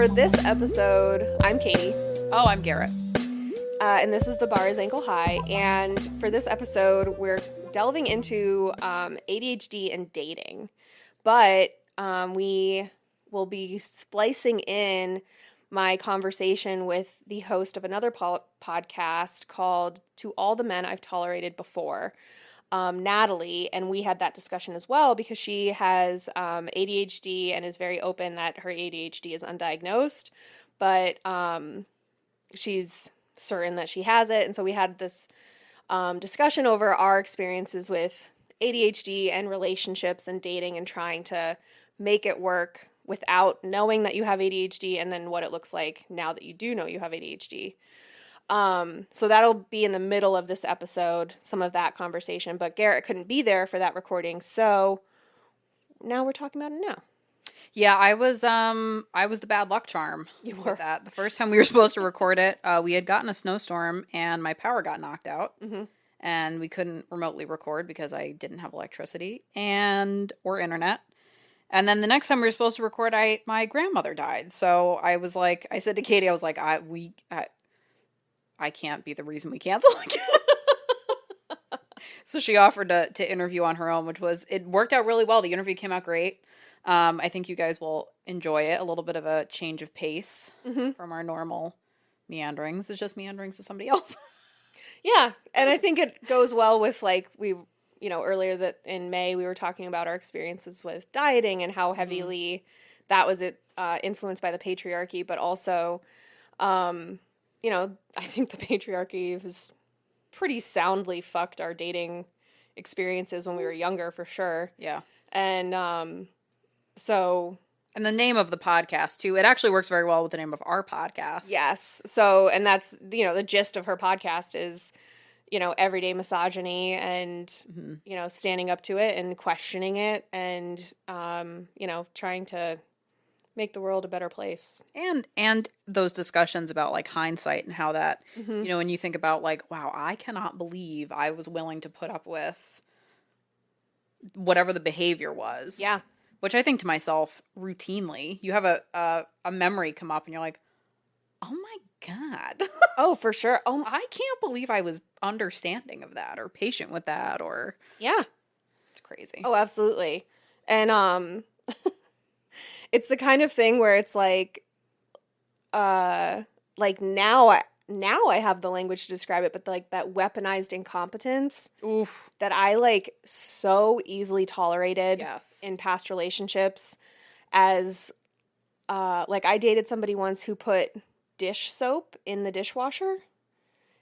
For this episode, I'm Katie. Oh, I'm Garet. And this is The Bar is Ankle High. And for this episode, we're delving into ADHD and dating. But we will be splicing in my conversation with the host of another podcast called To All the Men I've Tolerated Before, Natalie. And we had that discussion as well because she has ADHD and is very open that her ADHD is undiagnosed. But she's certain that she has it. And so we had this discussion over our experiences with ADHD and relationships and dating and trying to make it work without knowing that you have ADHD and then what it looks like now that you do know you have ADHD. So that'll be in the middle of this episode, some of that conversation, but Garet couldn't be there for that recording. So now we're talking about it now. Yeah, I was the bad luck charm. You were. With that. The first time we were supposed to record it, we had gotten a snowstorm and my power got knocked out. Mm-hmm. And we couldn't remotely record because I didn't have electricity or internet. And then the next time we were supposed to record, my grandmother died. So I said to Katie, I was like, I can't be the reason we cancel again. So she offered to interview on her own, it worked out really well. The interview came out great. I think you guys will enjoy it. A little bit of a change of pace from our normal meanderings. It's just meanderings with somebody else. Yeah. And I think it goes well with earlier that in May we were talking about our experiences with dieting and how heavily that was influenced by the patriarchy, but also, I think the patriarchy has pretty soundly fucked our dating experiences when we were younger, for sure. Yeah. And, And the name of the podcast, too, it actually works very well with the name of our podcast. Yes. So, and that's, the gist of her podcast is, everyday misogyny and, standing up to it and questioning it and, trying to make the world a better place. And those discussions about, hindsight and how that, when you think about, wow, I cannot believe I was willing to put up with whatever the behavior was. Yeah. Which I think to myself routinely. You have a memory come up and you're like, oh my God. Oh, for sure. Oh, I can't believe I was understanding of that or patient with that or. Yeah. It's crazy. Oh, absolutely. And it's the kind of thing where it's now I have the language to describe it, but that weaponized incompetence that I so easily tolerated in past relationships as I dated somebody once who put dish soap in the dishwasher,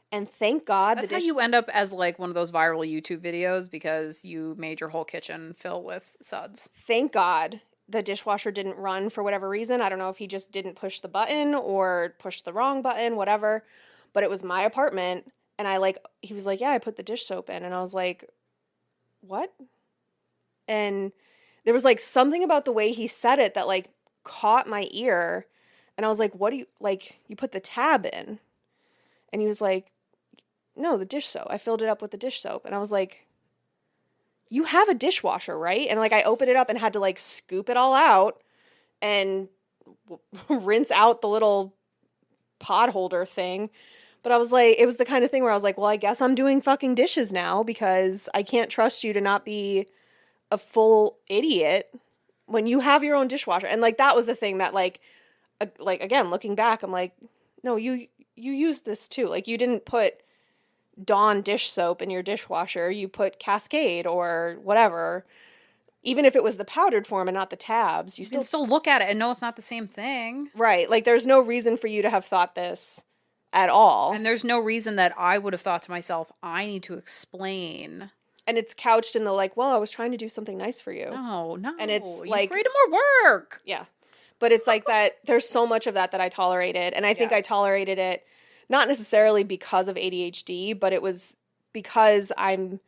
and thank God that's how you end up as one of those viral YouTube videos because you made your whole kitchen fill with suds. Thank God the dishwasher didn't run for whatever reason. I don't know if he just didn't push the button or pushed the wrong button, whatever. But it was my apartment, and he was like, yeah, I put the dish soap in. And I was like, what? And there was something about the way he said it that caught my ear. And I was like, what do you, you put the tab in? And he was like, no, the dish soap. I filled it up with the dish soap. And I was like, you have a dishwasher, right? And I opened it up and had to scoop it all out and rinse out the little pot holder thing. But I was like, it was the kind of thing where I was like, well, I guess I'm doing fucking dishes now because I can't trust you to not be a full idiot when you have your own dishwasher. And that was the thing that again, looking back, I'm like, no, you use this too. You didn't put Dawn dish soap in your dishwasher. You put Cascade or whatever. Even if it was the powdered form and not the tabs, you can still look at it and know it's not the same thing. Right. There's no reason for you to have thought this at all. And there's no reason that I would have thought to myself, I need to explain. And it's couched in the well, I was trying to do something nice for you. No. And it's you created more work. Yeah. But it's that there's so much of that I tolerated. And I think I tolerated it not necessarily because of ADHD, but it was because I'm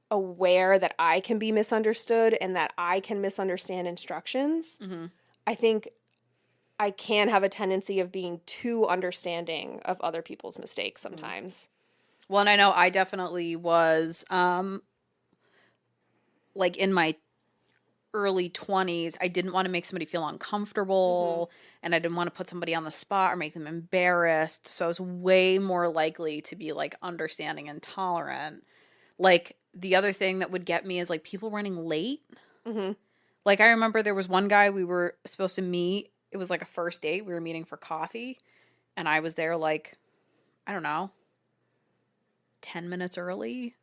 aware that I can be misunderstood and that I can misunderstand instructions. Mm-hmm. I think I can have a tendency of being too understanding of other people's mistakes sometimes. Well, and I know I definitely was, in my early 20s, I didn't want to make somebody feel uncomfortable, and I didn't want to put somebody on the spot or make them embarrassed. So I was way more likely to be like understanding and tolerant. Like the other thing that would get me is like people running late. Mm-hmm. Like I remember there was one guy we were supposed to meet. It was like a first date. We were meeting for coffee, and I was there like, I don't know, 10 minutes early.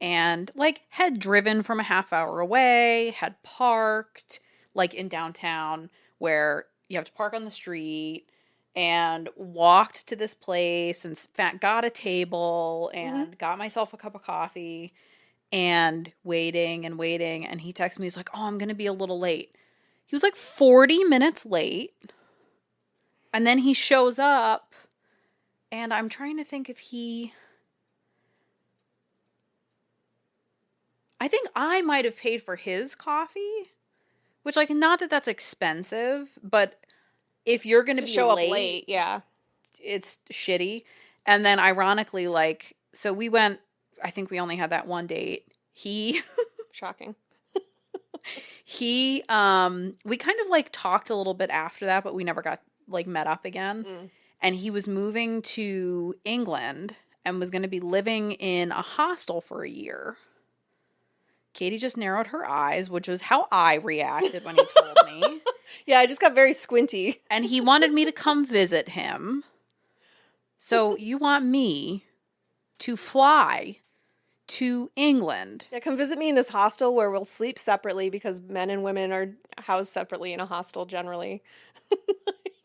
And like had driven from a half hour away, had parked like in downtown where you have to park on the street, and walked to this place and got a table and got myself a cup of coffee and waiting. And he texted me, he's like, oh, I'm going to be a little late. He was like 40 minutes late. And then he shows up, and I'm trying to think if I think I might have paid for his coffee, which, like, not that that's expensive, but if you're going to be show late, up late, yeah, it's shitty. And then, ironically, like, so we went. I think we only had that one date. Shocking. We kind of like talked a little bit after that, but we never got like met up again. And he was moving to England and was going to be living in a hostel for a year. Katie just narrowed her eyes, which was how I reacted when he told me. Yeah, I just got very squinty. And he wanted me to come visit him. So you want me to fly to England? Yeah, come visit me in this hostel where we'll sleep separately because men and women are housed separately in a hostel generally.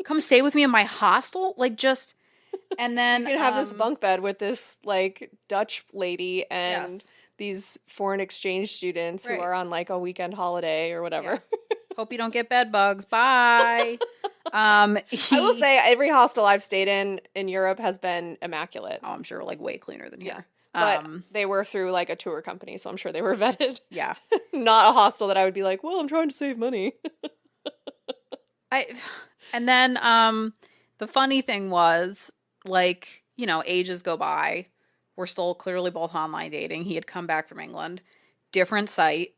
Come stay with me in my hostel? Like, just... And then... You can have this bunk bed with this, like, Dutch lady and... Yes. These foreign exchange students who Right. are on like a weekend holiday or whatever. Yeah. Hope you don't get bed bugs. Bye. I will say every hostel I've stayed in Europe has been immaculate. Oh, I'm sure like way cleaner than here. But they were through like a tour company, so I'm sure they were vetted. Yeah. Not a hostel that I would be like, well, I'm trying to save money. And then the funny thing was, like, you know, ages go by. We're still clearly both online dating. He had come back from England. Different site.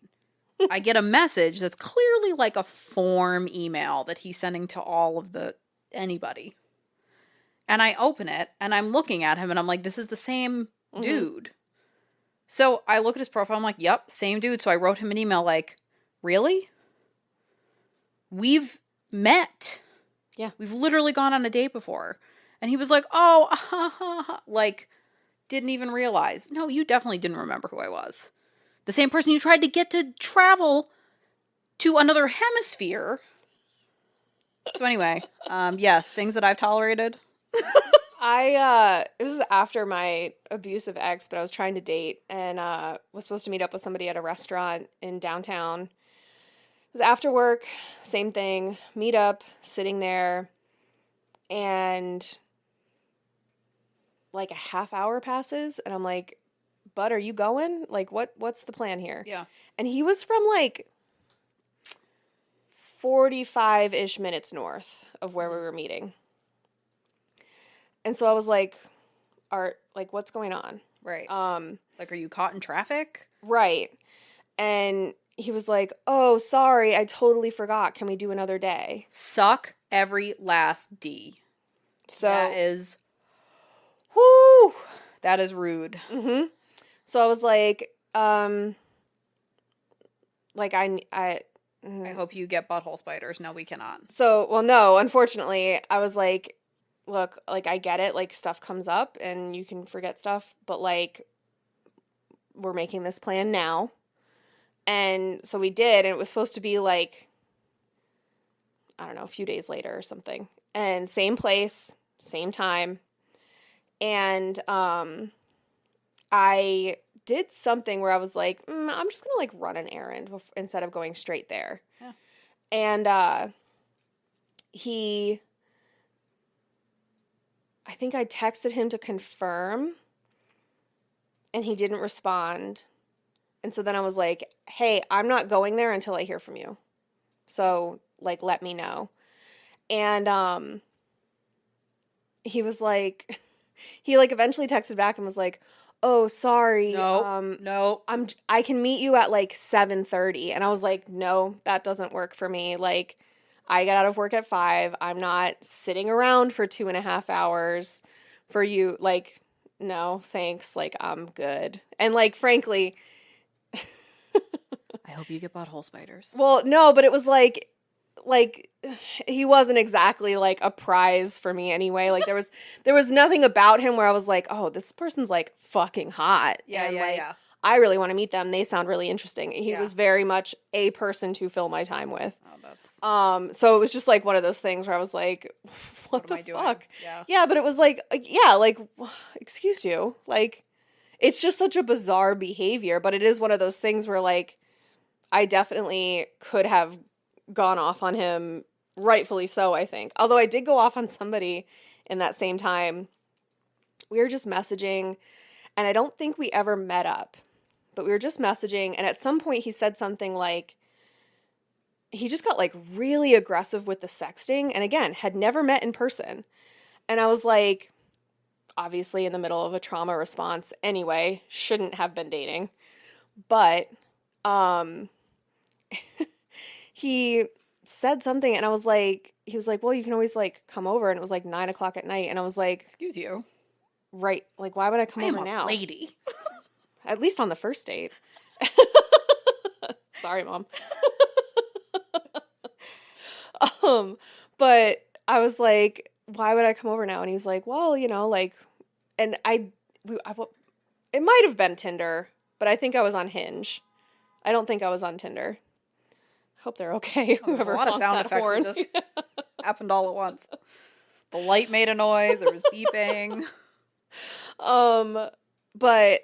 I get a message that's clearly like a form email that he's sending to all of anybody. And I open it, and I'm looking at him, and I'm like, this is the same dude. So I look at his profile, I'm like, yep, same dude. So I wrote him an email like, really? We've met. Yeah. We've literally gone on a date before. And he was like, oh, like... Didn't even realize. No, you definitely didn't remember who I was. The same person you tried to get to travel to another hemisphere. So anyway, yes, things that I've tolerated. It was after my abusive ex, but I was trying to date and was supposed to meet up with somebody at a restaurant in downtown. It was after work, same thing, meet up, sitting there, and like a half hour passes, and I'm like, bud, are you going? Like, what's the plan here? Yeah. And he was from like 45-ish minutes north of where we were meeting. And so I was like, what's going on? Right. Like, are you caught in traffic? Right. And he was like, oh, sorry, I totally forgot. Can we do another day? Suck every last D. So that is... Whoo! That is rude. Mm-hmm. So I was like, I hope you get butthole spiders. No, we cannot. So, well, no, unfortunately, I was like, look, like, I get it. Like, stuff comes up and you can forget stuff, but like, we're making this plan now. And so we did, and it was supposed to be like, I don't know, a few days later or something. And same place, same time. And I did something where I was like, I'm just going to like run an errand instead of going straight there. Yeah. And I think I texted him to confirm, and he didn't respond. And so then I was like, hey, I'm not going there until I hear from you. So like, let me know. And he was like... He, like, eventually texted back and was like, oh, sorry. No. I can meet you at like 7:30. And I was like, no, that doesn't work for me. Like, I get out of work at 5. I'm not sitting around for 2.5 hours for you. Like, no, thanks. Like, I'm good. And like, frankly, I hope you get butthole spiders. well, no, but it was like he wasn't exactly like a prize for me anyway. Like there was nothing about him where I was like, oh, this person's like fucking hot. Yeah, and, yeah, like, yeah. I really want to meet them. They sound really interesting. He Yeah. was very much a person to fill my time with. Oh, that's... So it was just like one of those things where I was like, what the am I doing? fuck? Yeah. Yeah, but it was like, yeah, like, excuse you. Like, it's just such a bizarre behavior, but it is one of those things where like I definitely could have gone off on him, rightfully so, I think. Although I did go off on somebody in that same time. We were just messaging, and I don't think we ever met up, but we were just messaging, and at some point he said something like, he just got like really aggressive with the sexting, and again, had never met in person. And I was like, obviously in the middle of a trauma response anyway, shouldn't have been dating. But he said something, and I was like, he was like, well, you can always like come over, and it was like 9:00 at night, and I was like, excuse you. Right, like why would I come I am over a now? lady. At least on the first date. Sorry, Mom. But I was like, why would I come over now? And he's like, well, you know, like, and it might have been Tinder, but I think I was on Hinge. I don't think I was on Tinder. Hope they're okay. Oh, there's a lot of sound effects that just happened all at once. The light made a noise. There was beeping. But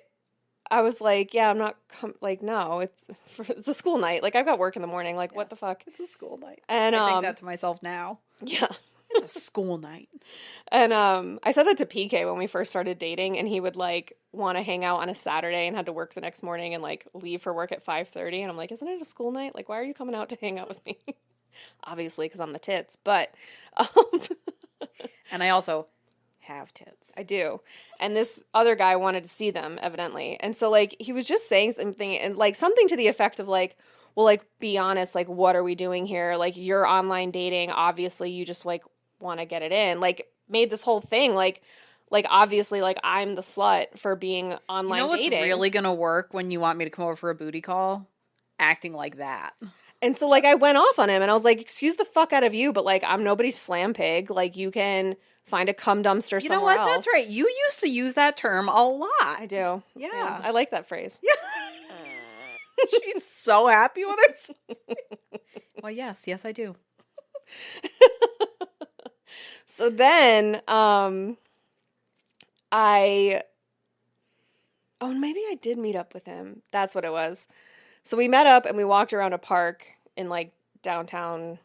I was like, yeah, I'm not like, no, it's a school night. Like, I've got work in the morning. Like, what the fuck? It's a school night. And I think that to myself now. Yeah. It's a school night. And I said that to PK when we first started dating, and he would like want to hang out on a Saturday and had to work the next morning and like leave for work at 5:30. And I'm like, isn't it a school night? Like, why are you coming out to hang out with me? Obviously, because I'm the tits, but and I also have tits. I do. And this other guy wanted to see them, evidently. And so like he was just saying something, and like something to the effect of like, well, like, be honest, like, what are we doing here? Like, you're online dating, obviously you just like want to get it in. Like, made this whole thing like obviously like I'm the slut for being online dating. You know what's dating. Really gonna work when you want me to come over for a booty call? Acting like that. And so like I went off on him, and I was like, excuse the fuck out of you, but like I'm nobody's slam pig. Like, you can find a cum dumpster somewhere else. You know what? Else. That's right. You used to use that term a lot. I do. Yeah. I like that phrase. Yeah. She's so happy with her. Well, yes, I do. So then, maybe I did meet up with him. That's what it was. So we met up and we walked around a park in like downtown,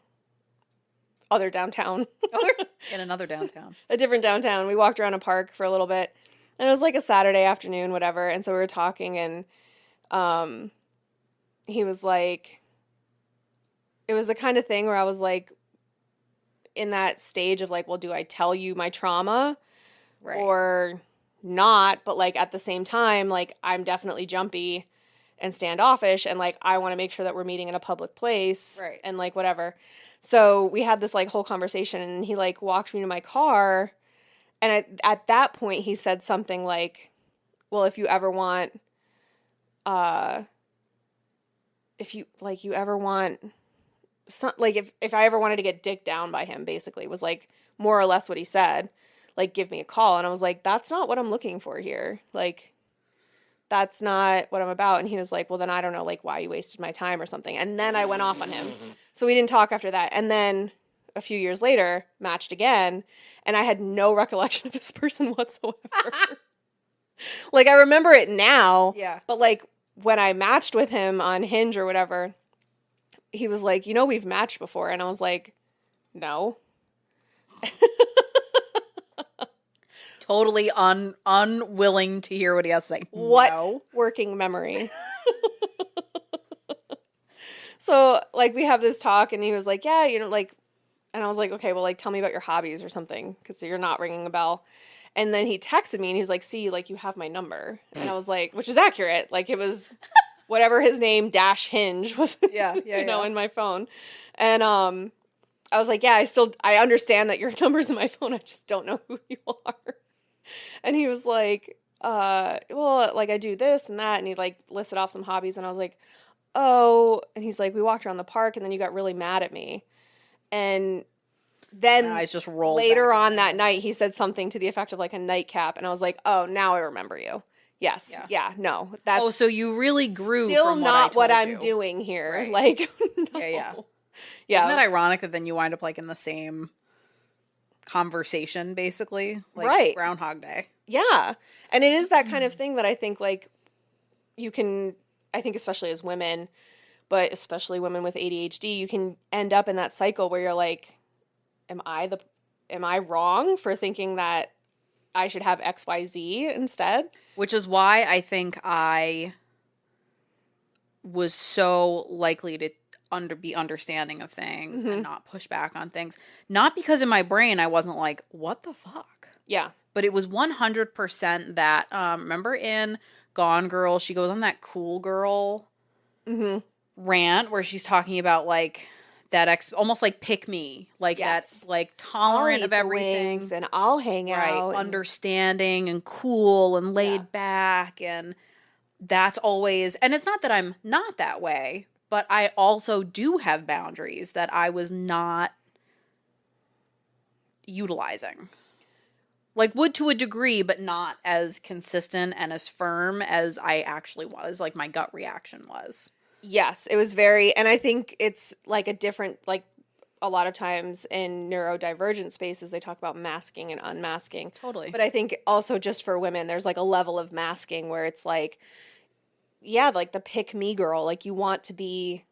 in another downtown. A different downtown. We walked around a park for a little bit, and it was like a Saturday afternoon, whatever. And so we were talking, and he was like, it was the kind of thing where I was like, in that stage of like, well, do I tell you my trauma or not? But like at the same time, like I'm definitely jumpy and standoffish, and like I want to make sure that we're meeting in a public place, and like whatever. So we had this like whole conversation, and he like walked me to my car, and at that point he said something like, well, if you ever want if I ever wanted to get dicked down by him, basically was like more or less what he said, like, give me a call. And I was like, that's not what I'm looking for here. Like, that's not what I'm about. And he was like, well, then I don't know, like, why you wasted my time or something. And then I went off on him. So we didn't talk after that. And then a few years later, matched again, and I had no recollection of this person whatsoever. Like, I remember it now. Yeah. But like when I matched with him on Hinge or whatever, he was like, you know, we've matched before. And I was like, no. Totally unwilling to hear what he has to say. What no. Working memory. So, like, we have this talk, and he was like, yeah, you know, like, and I was like, okay, well, like, tell me about your hobbies or something, because you're not ringing a bell. And then he texted me and he's like, see, like, you have my number. And I was like, which is accurate. Like, it was whatever his name dash hinge was, in my phone. And I was like, yeah, I understand that your number's in my phone. I just don't know who you are. And he was like, well, like, I do this and that. And he, like, listed off some hobbies. And I was like, oh. And he's like, we walked around the park and then you got really mad at me. And then I just rolled later on that night, he said something to the effect of, like, a nightcap. And I was like, oh, now I remember you. Yes. Yeah. No. That's so you really grew still from not what I'm you. doing here. Right. Like, no. Yeah. Yeah. Isn't that ironic that then you wind up, like, in the same conversation, basically? Like, right. Groundhog Day. Yeah. And it is that kind of thing that I think, like, I think especially as women, but especially women with ADHD, you can end up in that cycle where you're like, am I wrong for thinking that I should have XYZ instead? Which is why I think I was so likely to be understanding of things and not push back on things. Not because in my brain I wasn't like, what the fuck? Yeah. But it was 100% that, remember in Gone Girl, she goes on that cool girl rant where she's talking about, like, that almost like pick me, like, that's like tolerant of everything, and I'll hang out, understanding and cool and laid back, and that's always, and it's not that I'm not that way, but I also do have boundaries that I was not utilizing. Like, would to a degree, but not as consistent and as firm as I actually was, like my gut reaction was. Yes, it was very, and I think it's like a different, like, a lot of times in neurodivergent spaces, they talk about masking and unmasking. Totally. But I think also just for women, there's like a level of masking where it's like, yeah, like the pick me girl, like you want to be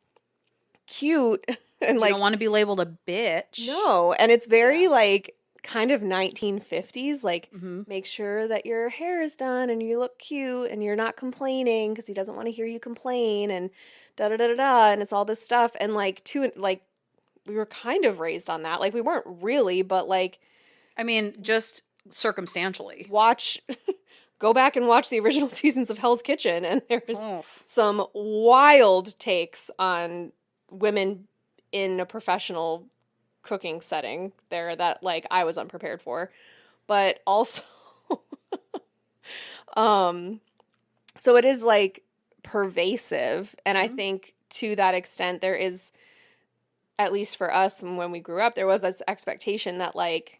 cute and like. You don't want to be labeled a bitch. No, and it's very like kind of 1950s, like make sure that your hair is done and you look cute and you're not complaining because he doesn't want to hear you complain and da-da-da-da-da, and it's all this stuff. And like we were kind of raised on that. Like we weren't really, but like, I mean, just circumstantially. Go back and watch the original seasons of Hell's Kitchen, and there's some wild takes on women in a professional cooking setting there that like I was unprepared for. But also so it is like pervasive, and I think to that extent there is, at least for us when we grew up, there was this expectation that like,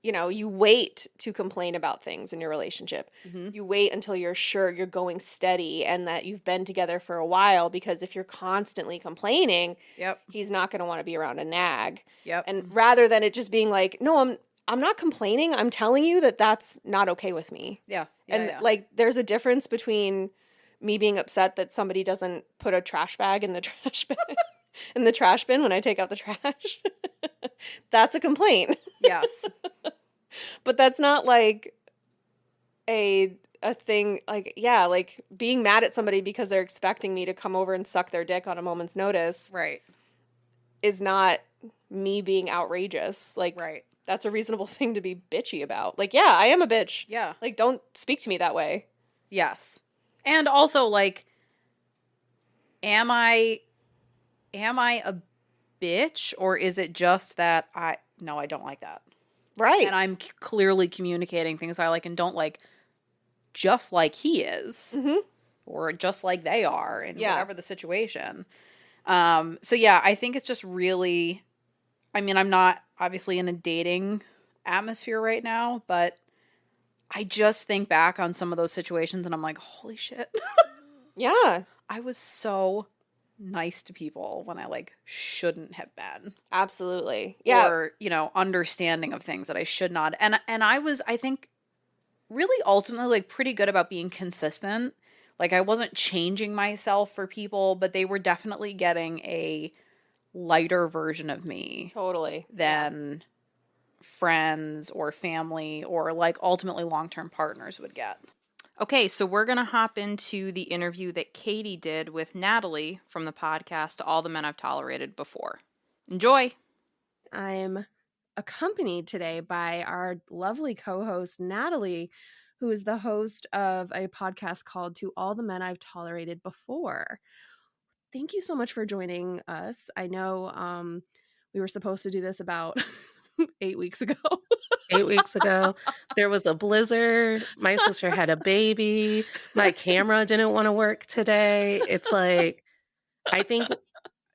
you know, you wait to complain about things in your relationship. You wait until you're sure you're going steady and that you've been together for a while, because if you're constantly complaining, he's not going to want to be around a nag. And rather than it just being like, no, I'm not complaining. I'm telling you that that's not okay with me. Like there's a difference between me being upset that somebody doesn't put a trash bag in the trash bin in the trash bin when I take out the trash. That's a complaint. Yes. But that's not like a thing, like, yeah, like being mad at somebody because they're expecting me to come over and suck their dick on a moment's notice. Right. Is not me being outrageous. Like, right. That's a reasonable thing to be bitchy about. Like, yeah, I am a bitch. Yeah. Like, don't speak to me that way. Yes. And also, like, am I a bitch, or is it just that I don't like that? Right. And I'm clearly communicating things I like and don't like, just like he is, or just like they are, in whatever the situation. So yeah, I think it's just really, I mean, I'm not obviously in a dating atmosphere right now, but I just think back on some of those situations and I'm like, holy shit. Yeah. I was so nice to people when I like shouldn't have been. Absolutely. Yeah. Or, you know, understanding of things that I should not. And I was, I think, really ultimately like pretty good about being consistent. Like I wasn't changing myself for people, but they were definitely getting a lighter version of me. Totally. Than friends or family or like ultimately long-term partners would get. Okay, so we're going to hop into the interview that Katie did with Natalie from the podcast All the Men I've Tolerated Before. Enjoy! I'm accompanied today by our lovely co-host, Natalie, who is the host of a podcast called To All the Men I've Tolerated Before. Thank you so much for joining us. I know we were supposed to do this about 8 weeks ago. 8 weeks ago, there was a blizzard. My sister had a baby. My camera didn't want to work today. It's like, I think,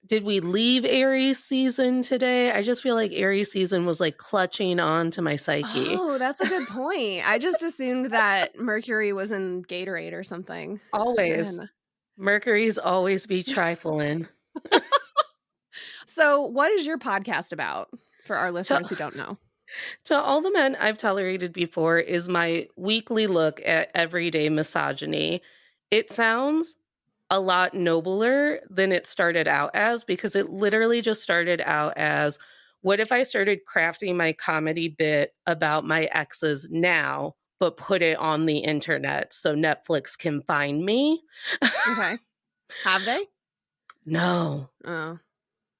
did we leave Aries season today? I just feel like Aries season was like clutching on to my psyche. Oh, that's a good point. I just assumed that Mercury was in Gatorade or something. Always. Mercury's always be trifling. So what is your podcast about for our listeners who don't know? To All the Men I've Tolerated Before is my weekly look at everyday misogyny. It sounds a lot nobler than it started out as, because it literally just started out as, what if I started crafting my comedy bit about my exes now, but put it on the internet so Netflix can find me? Okay. Have they? No. Oh,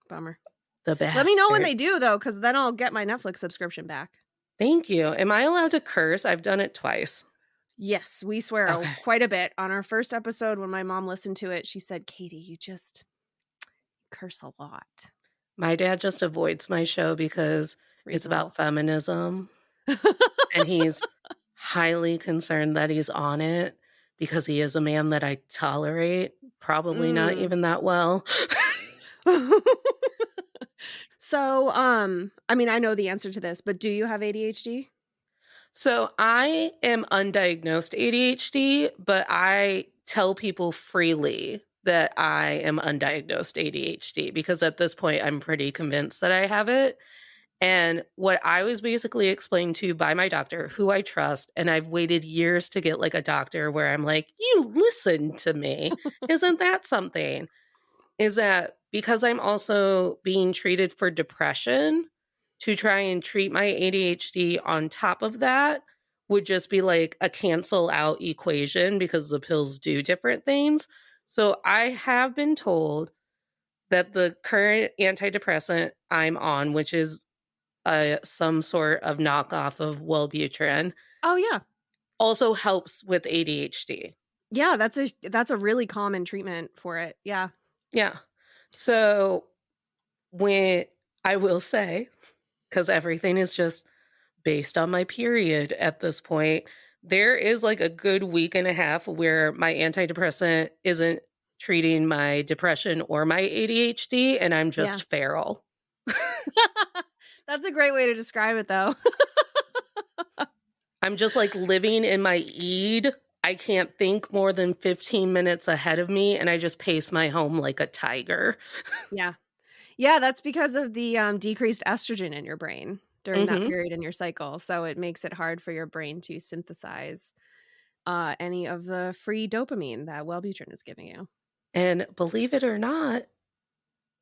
bummer. The bastard. Let me know when they do, though, because then I'll get my Netflix subscription back. Thank you. Am I allowed to curse? I've done it twice. Yes, we swear quite a bit. On our first episode, when my mom listened to it, she said, Katie, you just curse a lot. My dad just avoids my show because it's about feminism. And he's highly concerned that he's on it because he is a man that I tolerate. Probably not even that well. So, I mean, I know the answer to this, but do you have ADHD? So I am undiagnosed ADHD, but I tell people freely that I am undiagnosed ADHD because at this point I'm pretty convinced that I have it. And what I was basically explained to by my doctor, who I trust, and I've waited years to get like a doctor where I'm like, you listen to me. Isn't that something? Is that because I'm also being treated for depression, to try and treat my ADHD on top of that would just be like a cancel out equation because the pills do different things. So I have been told that the current antidepressant I'm on, which is some sort of knockoff of Wellbutrin. Oh, yeah. Also helps with ADHD. Yeah, that's a really common treatment for it. Yeah. Yeah. So when I will say, because everything is just based on my period at this point, there is like a good week and a half where my antidepressant isn't treating my depression or my ADHD, and I'm just feral. That's a great way to describe it, though. I'm just like living in my Eid. I can't think more than 15 minutes ahead of me, and I just pace my home like a tiger. Yeah. Yeah, that's because of the decreased estrogen in your brain during that period in your cycle. So it makes it hard for your brain to synthesize any of the free dopamine that Wellbutrin is giving you. And believe it or not,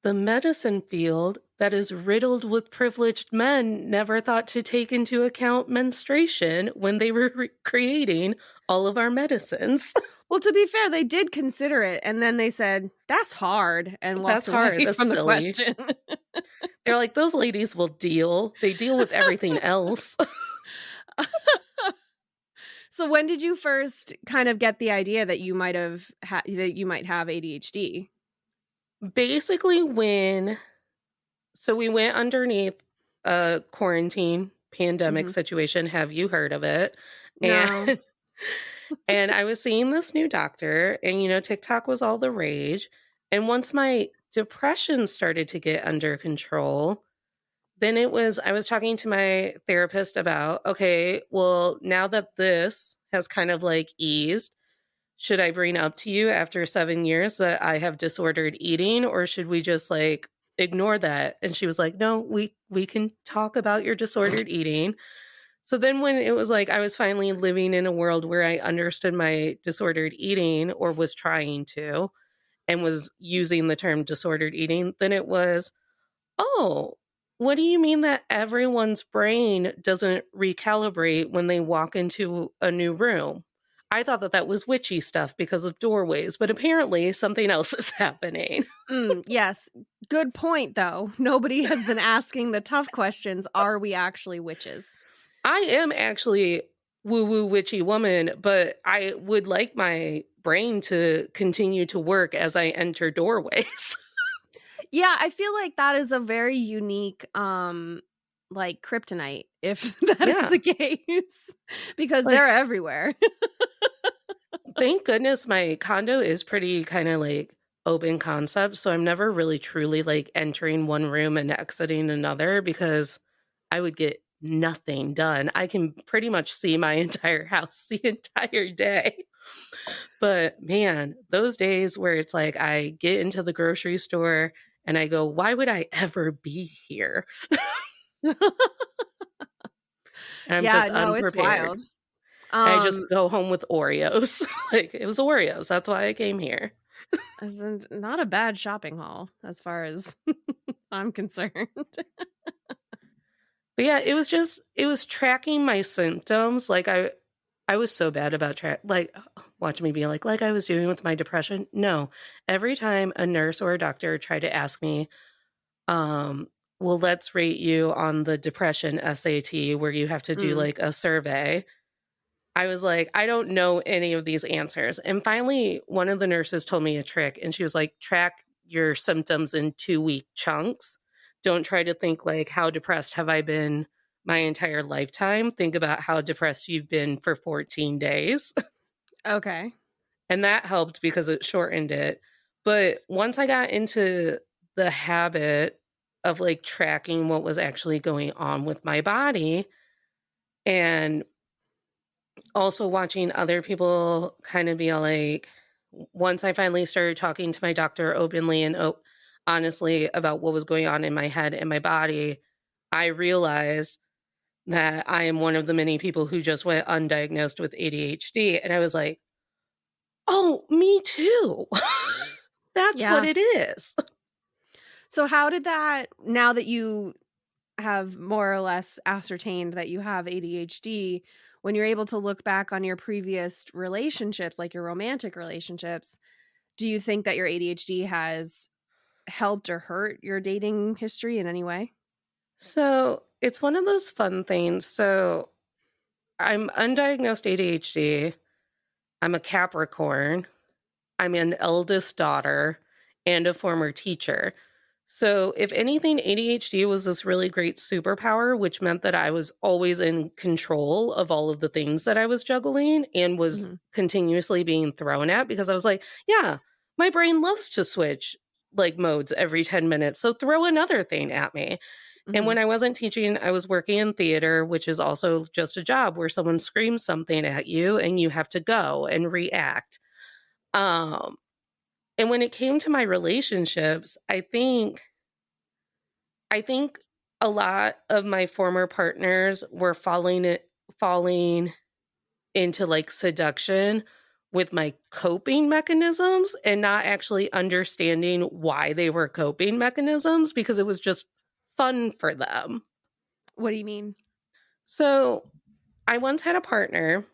the medicine field that is riddled with privileged men never thought to take into account menstruation when they were creating all of our medicines. Well, to be fair, they did consider it, and then they said, that's hard, and walked away That's from silly. the question. They're like, those ladies will deal. They deal with everything else. So when did you first kind of get the idea that you might have ADHD? Basically so we went underneath a quarantine pandemic situation. Have you heard of it? No. And I was seeing this new doctor, and, TikTok was all the rage. And once my depression started to get under control, then I was talking to my therapist about, okay, well, now that this has kind of like eased, should I bring up to you after 7 years that I have disordered eating, or should we just like ignore that? And she was like, no, we can talk about your disordered eating. So then when it was like I was finally living in a world where I understood my disordered eating, or was trying to, and was using the term disordered eating, then it was, oh, what do you mean that everyone's brain doesn't recalibrate when they walk into a new room? I thought that was witchy stuff because of doorways, but apparently something else is happening. Yes. Good point, though. Nobody has been asking the tough questions. Are we actually witches? I am actually woo-woo witchy woman, but I would like my brain to continue to work as I enter doorways. Yeah, I feel like that is a very unique like kryptonite, if that is the case. Because Like, they're everywhere. Thank goodness my condo is pretty kind of like open concept, so I'm never really truly like entering one room and exiting another because I would get nothing done. I can pretty much see my entire house the entire day. But man, those days where it's like I get into the grocery store and I go, why would I ever be here? And I'm just unprepared. It's wild. I just go home with Oreos. Like, it was Oreos. That's why I came here. Isn't not a bad shopping haul as far as I'm concerned. But yeah, it was tracking my symptoms. Like, I was so bad about watch me be like I was doing with my depression. No, every time a nurse or a doctor tried to ask me, well, let's rate you on the depression SAT where you have to do like a survey. I was like, I don't know any of these answers. And finally, one of the nurses told me a trick. And she was like, track your symptoms in 2-week chunks. Don't try to think like, how depressed have I been my entire lifetime? Think about how depressed you've been for 14 days. Okay. And that helped because it shortened it. But once I got into the habit of like tracking what was actually going on with my body and also watching other people kind of be like, once I finally started talking to my doctor openly and honestly about what was going on in my head and my body, I realized that I am one of the many people who just went undiagnosed with ADHD. And I was like, oh, me too. That's what it is. So how did that, now that you have more or less ascertained that you have ADHD, when you're able to look back on your previous relationships, like your romantic relationships, do you think that your ADHD has helped or hurt your dating history in any way? So it's one of those fun things. So I'm undiagnosed ADHD. I'm a Capricorn. I'm an eldest daughter and a former teacher. So if anything, ADHD was this really great superpower, which meant that I was always in control of all of the things that I was juggling and was continuously being thrown at, because I was like, yeah, my brain loves to switch like modes every 10 minutes. So throw another thing at me. And when I wasn't teaching, I was working in theater, which is also just a job where someone screams something at you and you have to go and react. And when it came to my relationships, I think a lot of my former partners were falling into like seduction with my coping mechanisms and not actually understanding why they were coping mechanisms, because it was just fun for them. What do you mean? So I once had a partner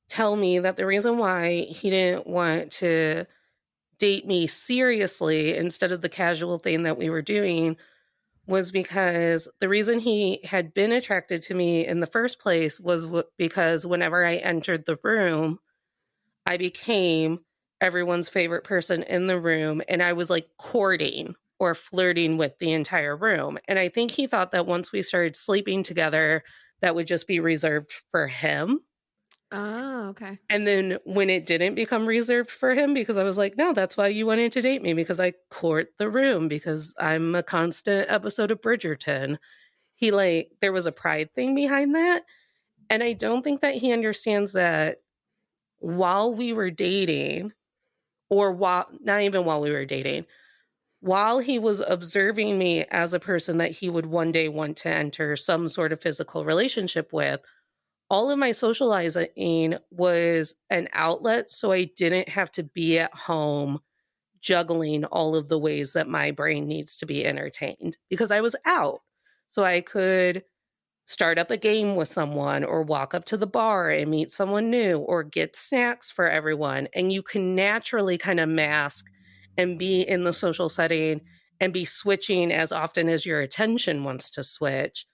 tell me that the reason why he didn't want to date me seriously instead of the casual thing that we were doing was because the reason he had been attracted to me in the first place was because whenever I entered the room, I became everyone's favorite person in the room, and I was like courting or flirting with the entire room. And I think he thought that once we started sleeping together, that would just be reserved for him. Oh, okay. And then when it didn't become reserved for him, because I was like, no, that's why you wanted to date me, because I court the room, because I'm a constant episode of Bridgerton. There was a pride thing behind that. And I don't think that he understands that while we were dating, not even while we were dating, while he was observing me as a person that he would one day want to enter some sort of physical relationship with, all of my socializing was an outlet, so I didn't have to be at home juggling all of the ways that my brain needs to be entertained, because I was out. So I could start up a game with someone or walk up to the bar and meet someone new or get snacks for everyone. And you can naturally kind of mask and be in the social setting and be switching as often as your attention wants to switch.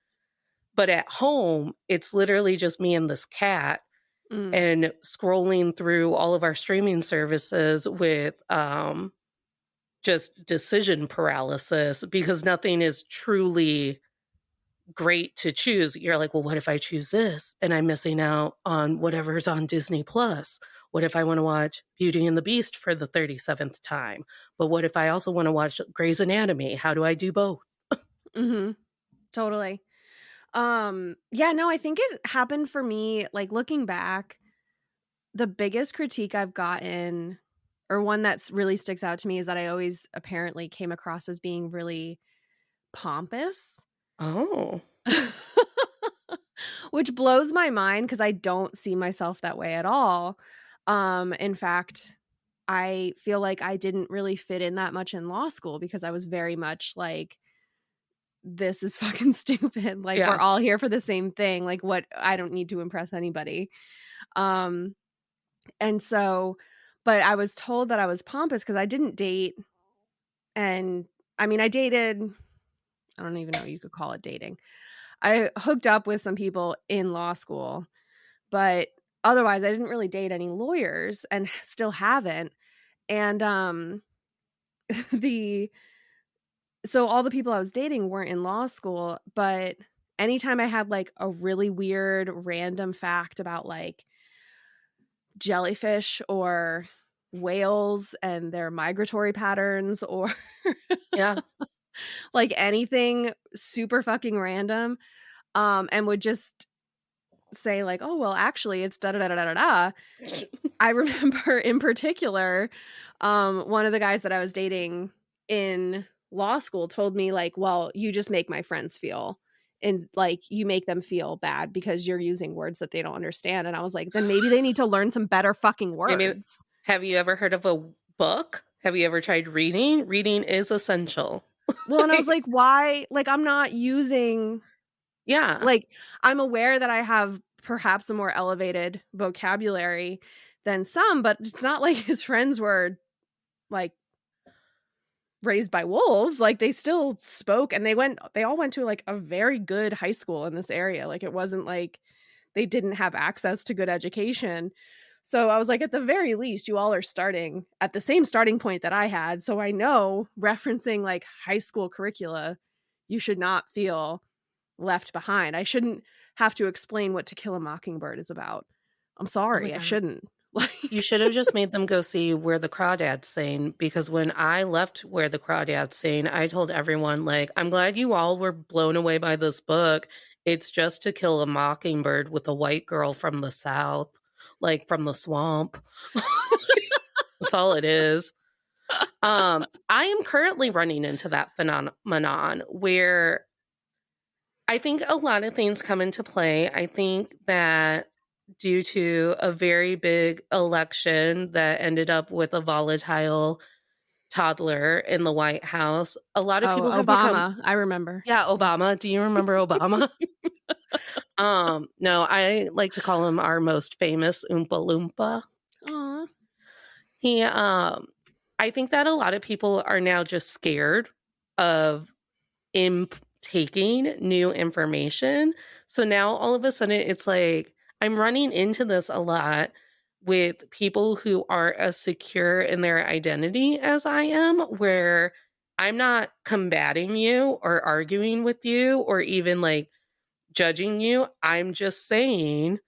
But at home, it's literally just me and this cat and scrolling through all of our streaming services with just decision paralysis because nothing is truly great to choose. You're like, well, what if I choose this and I'm missing out on whatever's on Disney Plus? What if I want to watch Beauty and the Beast for the 37th time? But what if I also want to watch Grey's Anatomy? How do I do both? Totally. Yeah, no, I think it happened for me, like looking back, the biggest critique I've gotten, or one that's really sticks out to me, is that I always apparently came across as being really pompous. Oh. Which blows my mind because I don't see myself that way at all. In fact, I feel like I didn't really fit in that much in law school because I was very much like, this is fucking stupid. Like, we're all here for the same thing. Like, what? I don't need to impress anybody. And so, but I was told that I was pompous because I didn't date. And I mean, I dated, I don't even know you could call it dating. I hooked up with some people in law school, but otherwise I didn't really date any lawyers and still haven't. And so all the people I was dating weren't in law school, but anytime I had like a really weird random fact about like jellyfish or whales and their migratory patterns or like anything super fucking random, and would just say like, oh, well, actually it's da da da da da da. I remember in particular, one of the guys that I was dating in law school told me like, well, you just make my friends feel, and like you make them feel bad because you're using words that they don't understand. And I was like, then maybe they need to learn some better fucking words. Maybe, have you ever heard of a book? Have you ever tried reading? Reading is essential. Well, and I was like, why? Like, I'm not using. Yeah. Like, I'm aware that I have perhaps a more elevated vocabulary than some, but it's not like his friends were like raised by wolves. Like, they still spoke, and they all went to like a very good high school in this area. Like, it wasn't like they didn't have access to good education. So I was like, at the very least, you all are starting at the same starting point that I had. So I know, referencing like high school curricula, you should not feel left behind. I shouldn't have to explain what To Kill a Mockingbird is about. I'm sorry, I shouldn't. You should have just made them go see Where the Crawdads Sing, because when I left Where the Crawdads Sing, I told everyone, like, I'm glad you all were blown away by this book. It's just To Kill a Mockingbird with a white girl from the South, like from the swamp. That's all it is. I am currently running into that phenomenon where I think a lot of things come into play. I think that due to a very big election that ended up with a volatile toddler in the White House, a lot of people have Obama, I remember. Yeah, Obama. Do you remember Obama? No, I like to call him our most famous Oompa Loompa. Aww. He, I think that a lot of people are now just scared of taking new information. So now all of a sudden it's like, I'm running into this a lot with people who aren't as secure in their identity as I am, where I'm not combating you or arguing with you or even like judging you. I'm just saying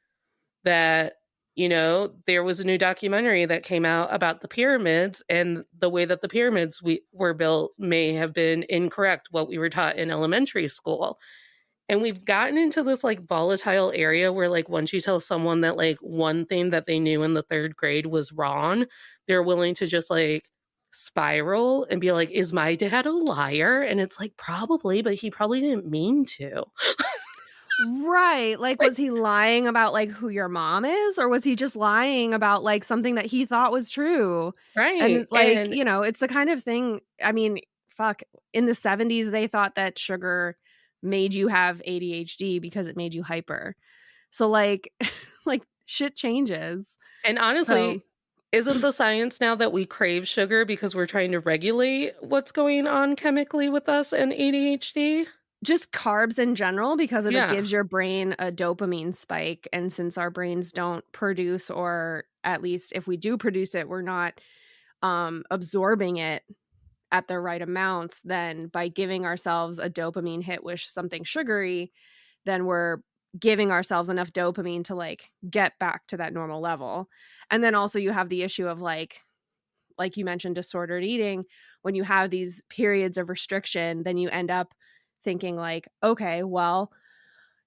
that, you know, there was a new documentary that came out about the pyramids, and the way that the pyramids were built may have been incorrect, what we were taught in elementary school. And we've gotten into this like volatile area where like once you tell someone that like one thing that they knew in the third grade was wrong, they're willing to just like spiral and be like, is my dad a liar? And it's like, probably, but he probably didn't mean to. Right. Like, was he lying about like who your mom is, or was he just lying about like something that he thought was true? Right. And like, you know, it's the kind of thing, I mean, fuck, in the 70s, they thought that sugar made you have ADHD because it made you hyper. So like like shit changes. And honestly, So, isn't the science now that we crave sugar because we're trying to regulate what's going on chemically with us and ADHD? just carbs in general, because it Yeah. gives your brain a dopamine spike. And since our brains don't produce, or at least if we do produce it, we're not absorbing it at the right amounts, then by giving ourselves a dopamine hit with something sugary, then we're giving ourselves enough dopamine to like get back to that normal level. And then also you have the issue of like you mentioned, disordered eating. When you have these periods of restriction, then you end up thinking like, okay, well,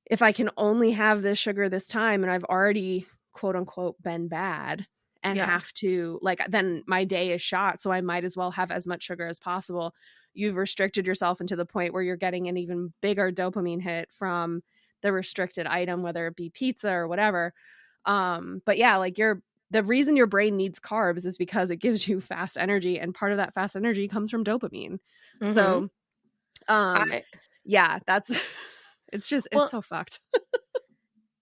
if I can only have this sugar this time and I've already quote unquote been bad and have to like, then my day is shot. So I might as well have as much sugar as possible. You've restricted yourself into the point where you're getting an even bigger dopamine hit from the restricted item, whether it be pizza or whatever. But yeah, like the reason your brain needs carbs is because it gives you fast energy, and part of that fast energy comes from dopamine. Mm-hmm. So yeah, that's it's so fucked.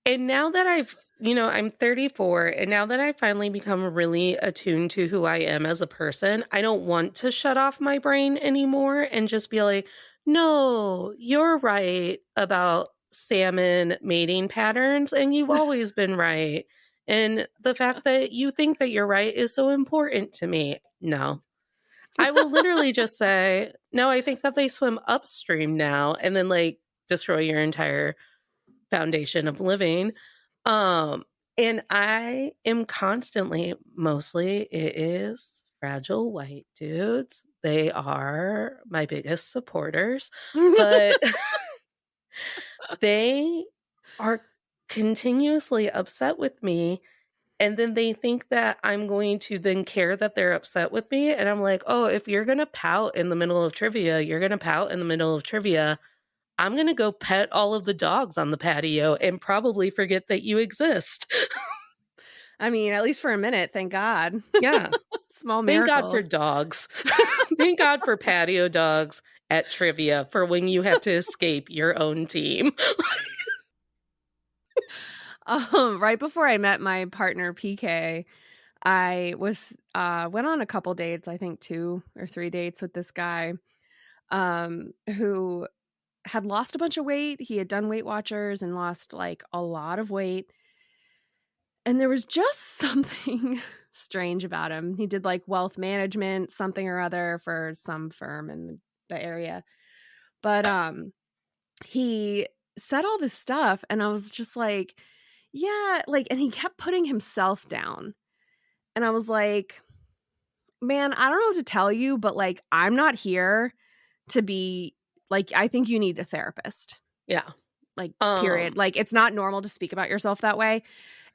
And now that I'm 34, and now that I've finally become really attuned to who I am as a person, I don't want to shut off my brain anymore and just be like, no, you're right about salmon mating patterns, and you've always been right. And the fact that you think that you're right is so important to me. No. I will literally just say, no, I think that they swim upstream now, and then like destroy your entire foundation of living. And I am constantly, mostly it is fragile white dudes. They are my biggest supporters, but they are continuously upset with me. And then they think that I'm going to then care that they're upset with me. And I'm like, oh, if you're going to pout in the middle of trivia, you're going to pout in the middle of trivia. I'm going to go pet all of the dogs on the patio and probably forget that you exist. I mean, at least for a minute, thank God. Yeah. Small miracles. Thank God for dogs. Thank God for patio dogs at trivia for when you have to escape your own team. Right before I met my partner PK, I was went on a couple dates, I think 2 or 3 dates with this guy who had lost a bunch of weight. He had done Weight Watchers and lost like a lot of weight. And there was just something strange about him. He did like wealth management, something or other for some firm in the area. But he said all this stuff and I was just like, yeah, like, and he kept putting himself down. And I was like, man, I don't know what to tell you, but like, I'm not here to be like, I think you need a therapist. Yeah. Like, period. Like, it's not normal to speak about yourself that way.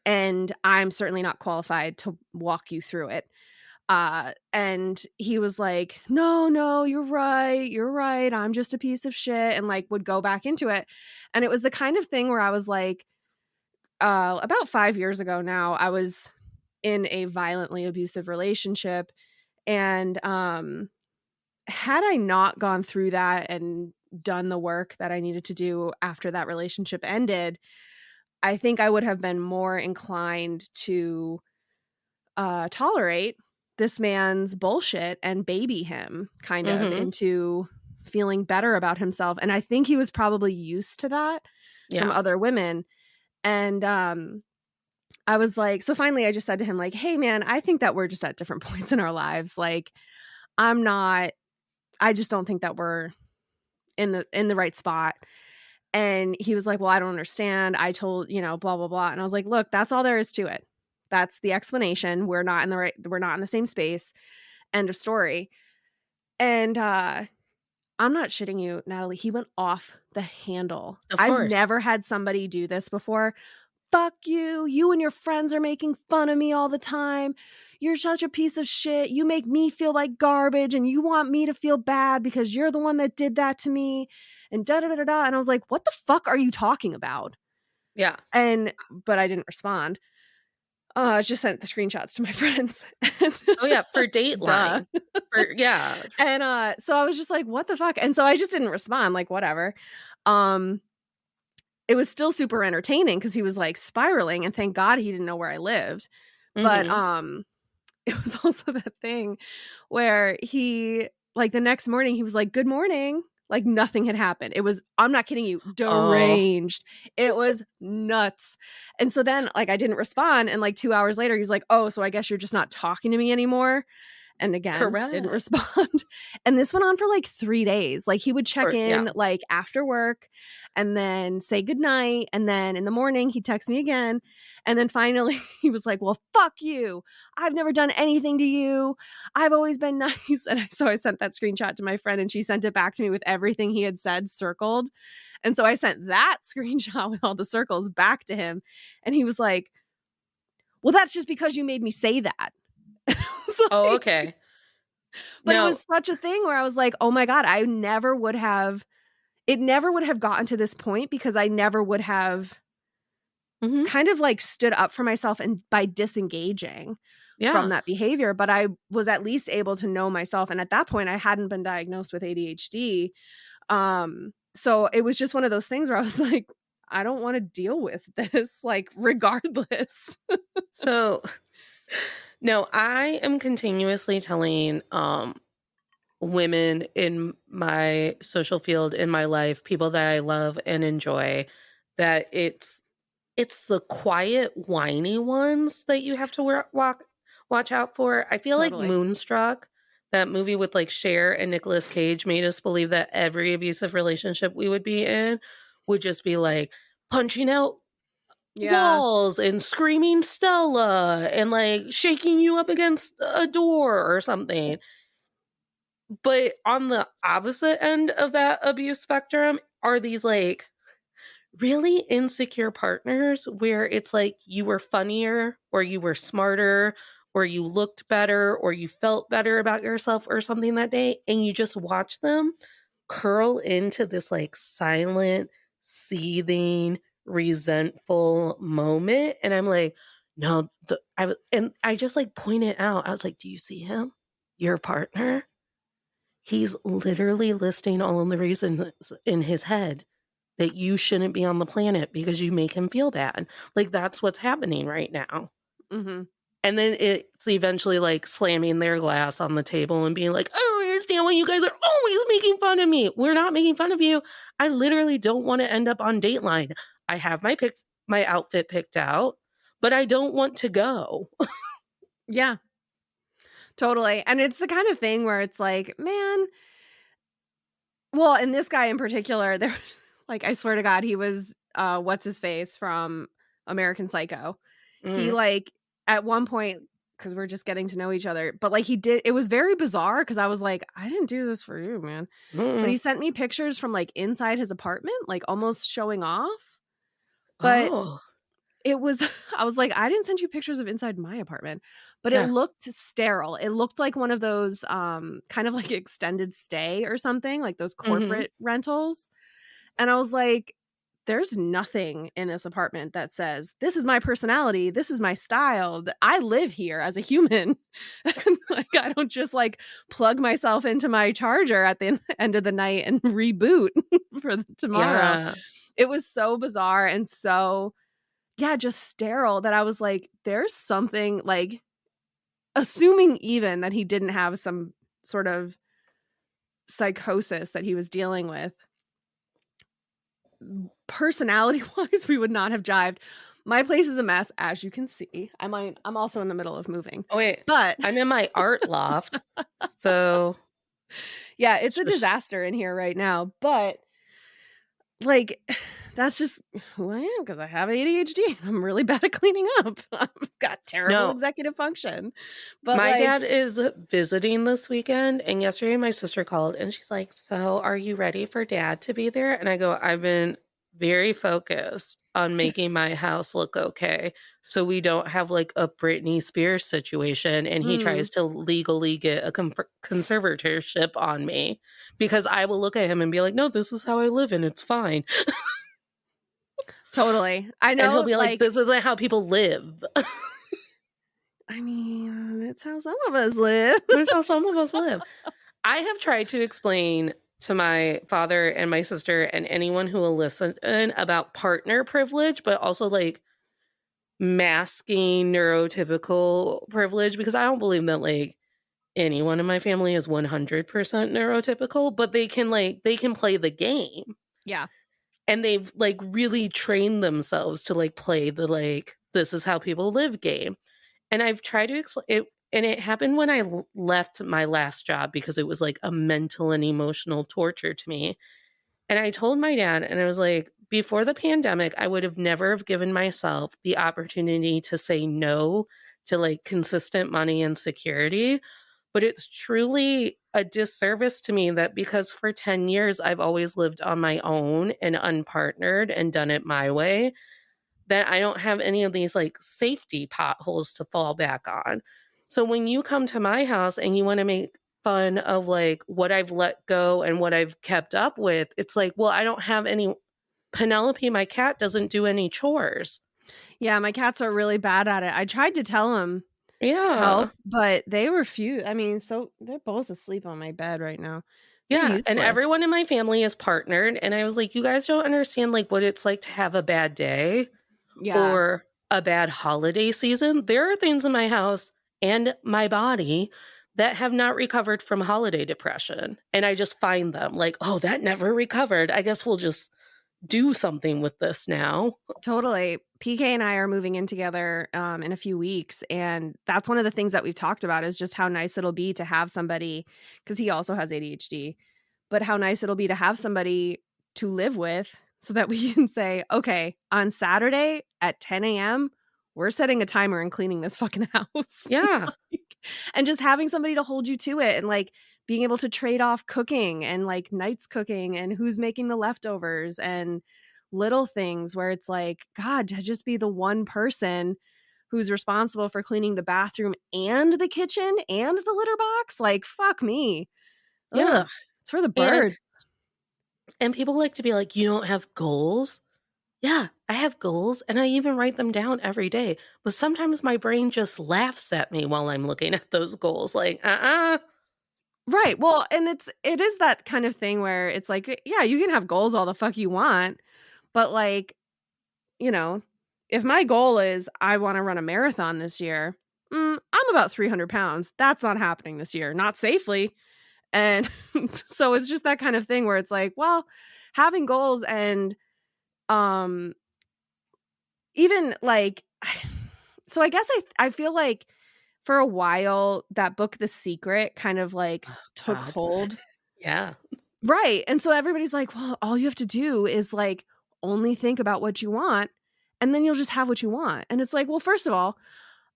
And I'm certainly not qualified to walk you through it. And he was like, no, you're right. I'm just a piece of shit. And like would go back into it. And it was the kind of thing where I was like, about 5 years ago now, I was in a violently abusive relationship. And had I not gone through that and done the work that I needed to do after that relationship ended, I think I would have been more inclined to tolerate this man's bullshit and baby him kind of into feeling better about himself. And I think he was probably used to that from other women. And I was like, so finally I just said to him like, hey man, I think that we're just at different points in our lives. Like I just don't think that we're in the right spot. And he was like, well, I don't understand. I told, blah, blah, blah. And I was like, look, that's all there is to it. That's the explanation. We're not in the same space. End of story. And I'm not shitting you, Natalie. He went off the handle. I've never had somebody do this before. Fuck you. You and your friends are making fun of me all the time. You're such a piece of shit. You make me feel like garbage and you want me to feel bad because you're the one that did that to me. And da-da-da-da-da. And I was like, what the fuck are you talking about? Yeah. But I didn't respond. I just sent the screenshots to my friends. Oh yeah, for Dateline. Yeah. And so I was just like, what the fuck? And so I just didn't respond, like whatever. It was still super entertaining because he was like spiraling, and thank God he didn't know where I lived. But it was also that thing where he, like, the next morning he was like, good morning, like nothing had happened. It was, I'm not kidding you, deranged. It was nuts. And so then, like, I didn't respond, and like 2 hours later he's like, oh, so I guess you're just not talking to me anymore. And again, didn't respond. And this went on for like 3 days. Like, he would check in like after work and then say goodnight. And then in the morning he'd text me again. And then finally he was like, well, fuck you. I've never done anything to you. I've always been nice. And so I sent that screenshot to my friend, and she sent it back to me with everything he had said circled. And so I sent that screenshot with all the circles back to him. And he was like, well, that's just because you made me say that. Oh, okay. But it was such a thing where I was like, oh my God, it never would have gotten to this point because I never would have kind of like stood up for myself and by disengaging from that behavior. But I was at least able to know myself. And at that point, I hadn't been diagnosed with ADHD. So it was just one of those things where I was like, I don't want to deal with this, like, regardless. So... No, I am continuously telling women in my social field, in my life, people that I love and enjoy, that it's the quiet, whiny ones that you have to watch out for. I feel like Moonstruck, that movie with like Cher and Nicolas Cage, made us believe that every abusive relationship we would be in would just be like punching out walls and screaming Stella and like shaking you up against a door or something. But on the opposite end of that abuse spectrum are these like really insecure partners where it's like you were funnier or you were smarter or you looked better or you felt better about yourself or something that day, and you just watch them curl into this like silent, seething, resentful moment. And I'm like, no, I just like pointed out, I was like, do you see him? Your partner? He's literally listing all of the reasons in his head that you shouldn't be on the planet because you make him feel bad. Like, that's what's happening right now. And then it's eventually like slamming their glass on the table and being like, I don't understand why you guys are always making fun of me. We're not making fun of you. I literally don't want to end up on Dateline. I have my outfit picked out, but I don't want to go. Yeah, totally. And it's the kind of thing where it's like, man, well, and this guy in particular, there, like, I swear to God, he was what's his face from American Psycho. He like at one point, because we're just getting to know each other, but like it was very bizarre because I was like, I didn't do this for you, man. But he sent me pictures from like inside his apartment, like almost showing off. But it was, I was like, I didn't send you pictures of inside my apartment, but it looked sterile. It looked like one of those kind of like extended stay or something, like those corporate rentals. And I was like, there's nothing in this apartment that says, this is my personality, this is my style, I live here as a human. Like, I don't just like plug myself into my charger at the end of the night and reboot for tomorrow. It was so bizarre and so, just sterile that I was like, there's something, like, assuming even that he didn't have some sort of psychosis that he was dealing with, personality wise, we would not have jived. My place is a mess, as you can see. I'm also in the middle of moving. Oh wait, but I'm in my art loft. So yeah, it's a disaster in here right now. But like, that's just who I am because I have ADHD. I'm really bad at cleaning up. I've got terrible executive function. But my dad is visiting this weekend, and yesterday my sister called and she's like, so are you ready for dad to be there? And I go, I've been very focused on making my house look okay so we don't have like a Britney Spears situation and he tries to legally get a conservatorship on me, because I will look at him and be like, no, this is how I live and it's fine. Totally. I know. And he'll be like, this isn't how people live. I mean, it's how some of us live. It's how some of us live. I have tried to explain to my father and my sister and anyone who will listen about partner privilege, but also like masking neurotypical privilege, because I don't believe that like anyone in my family is 100% neurotypical, but they can play the game. Yeah. And they've like really trained themselves to like play the like this is how people live game. And I've tried to explain it, and it happened when I left my last job because it was like a mental and emotional torture to me. And I told my dad, and I was like, before the pandemic, I would have never have given myself the opportunity to say no to like consistent money and security. But it's truly a disservice to me that because for 10 years I've always lived on my own and unpartnered and done it my way, that I don't have any of these like safety potholes to fall back on. So when you come to my house and you want to make fun of like what I've let go and what I've kept up with, it's like, well, I don't have any. Penelope, my cat, doesn't do any chores. Yeah, my cats are really bad at it. I tried to tell them to Yeah. help, but they refuse. I mean, so they're both asleep on my bed right now. They're Yeah. And useless. everyone in my family is partnered. And I was like, you guys don't understand like what it's like to have a bad day Yeah. or a bad holiday season. There are things in my house and my body that have not recovered from holiday depression. And I just find them like, oh, that never recovered. I guess we'll just do something with this now. Totally. PK and I are moving in together in a few weeks. And that's one of the things that we've talked about is just how nice it'll be to have somebody, because he also has ADHD, but how nice it'll be to have somebody to live with so that we can say, okay, on Saturday at 10 a.m., we're setting a timer and cleaning this fucking house. Yeah. And just having somebody to hold you to it, and like being able to trade off cooking and like nights cooking and who's making the leftovers and little things where it's like, God, to just be the one person who's responsible for cleaning the bathroom and the kitchen and the litter box. Like, fuck me. Yeah. Ugh, it's for the birds. And people like to be like, you don't have goals? Yeah, I have goals and I even write them down every day. But sometimes my brain just laughs at me while I'm looking at those goals. Like, Right. Well, and it is that kind of thing where it's like, yeah, you can have goals all the fuck you want, but like, you know, if my goal is I want to run a marathon this year, I'm about 300 pounds. That's not happening this year, not safely. And so it's just that kind of thing where it's like, well, having goals and even like, so I guess I feel like for a while that book The Secret kind of like took hold. Yeah. Right. And so everybody's like, well, all you have to do is like only think about what you want and then you'll just have what you want. And it's like, well, first of all,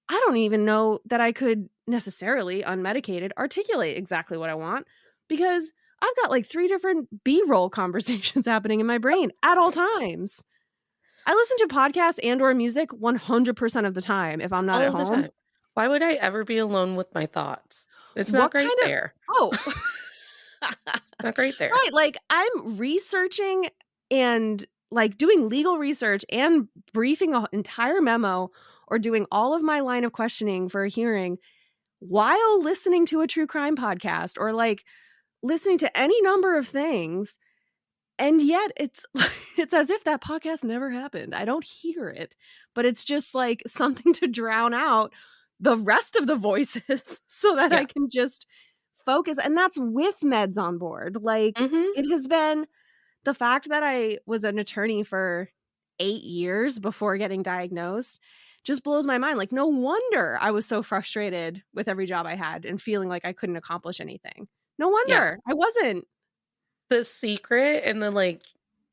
I don't even know that I could necessarily unmedicated articulate exactly what I want, because I've got like 3 different B-roll conversations happening in my brain at all times. I listen to podcasts and or music 100% of the time if I'm not at home. Why would I ever be alone with my thoughts? It's not great there. Oh. It's not great there. Right. Like I'm researching and like doing legal research and briefing an entire memo or doing all of my line of questioning for a hearing while listening to a true crime podcast or like listening to any number of things. And yet it's as if that podcast never happened. I don't hear it, but it's just like something to drown out the rest of the voices so that I can just focus. And that's with meds on board. Like it has been the fact that I was an attorney for 8 years before getting diagnosed just blows my mind. Like, no wonder I was so frustrated with every job I had and feeling like I couldn't accomplish anything. No wonder I wasn't. The Secret and the like,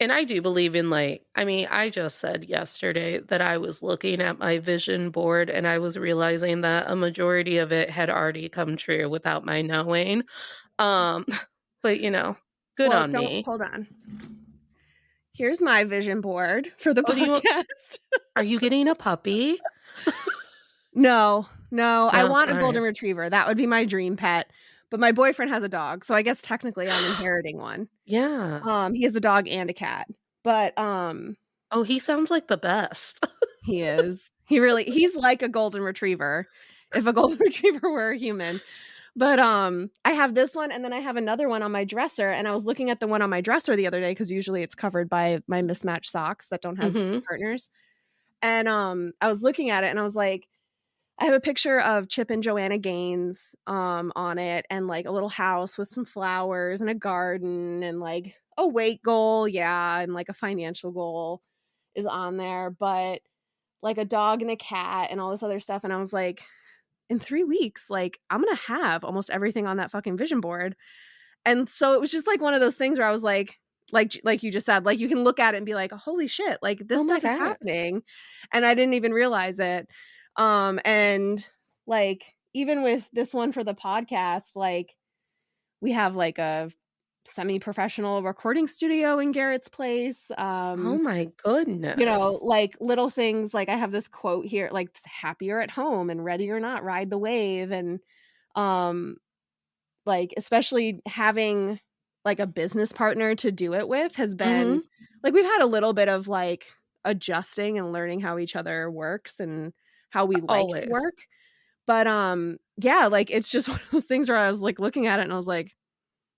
and I do believe in like, I mean, I just said yesterday that I was looking at my vision board and I was realizing that a majority of it had already come true without my knowing. But you know, good on me. Hold on. Here's my vision board for the podcast. Are you getting a puppy? No, I want a golden retriever. That would be my dream pet. But my boyfriend has a dog, so I guess technically I'm inheriting one. Yeah. He has a dog and a cat. But oh, he sounds like the best. He is. He's like a golden retriever if a golden retriever were a human. But I have this one, and then I have another one on my dresser, and I was looking at the one on my dresser the other day because usually it's covered by my mismatched socks that don't have partners. And I was looking at it, and I was like, I have a picture of Chip and Joanna Gaines on it, and like a little house with some flowers and a garden, and like a weight goal, yeah, and like a financial goal is on there, but like a dog and a cat and all this other stuff. And I was like, in 3 weeks, like I'm gonna have almost everything on that fucking vision board. And so it was just like one of those things where I was like you just said, like you can look at it and be like, holy shit, like this stuff is happening, and I didn't even realize it. And like even with this one for the podcast, like we have like a semi-professional recording studio in Garet's place. Oh my goodness. You know, like little things, like I have this quote here, like happier at home and ready or not, ride the wave. And like especially having like a business partner to do it with has been like we've had a little bit of like adjusting and learning how each other works and how we like to work. But yeah, like it's just one of those things where I was like looking at it and I was like,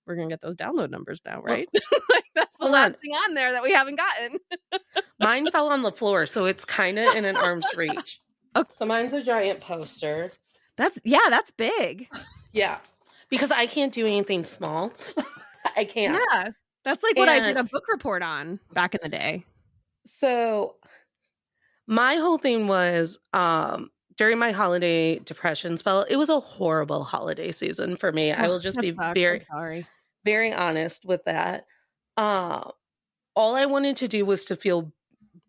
we're gonna get those download numbers now, right? Like that's the last thing on there that we haven't gotten. Mine fell on the floor, so it's kind of in an arm's reach. Okay. So mine's a giant poster. That's big. Yeah, because I can't do anything small. I can't. Yeah, that's like what I did a book report on back in the day. So my whole thing was during my holiday depression spell, it was a horrible holiday season for me. I will just be very honest with that. All I wanted to do was to feel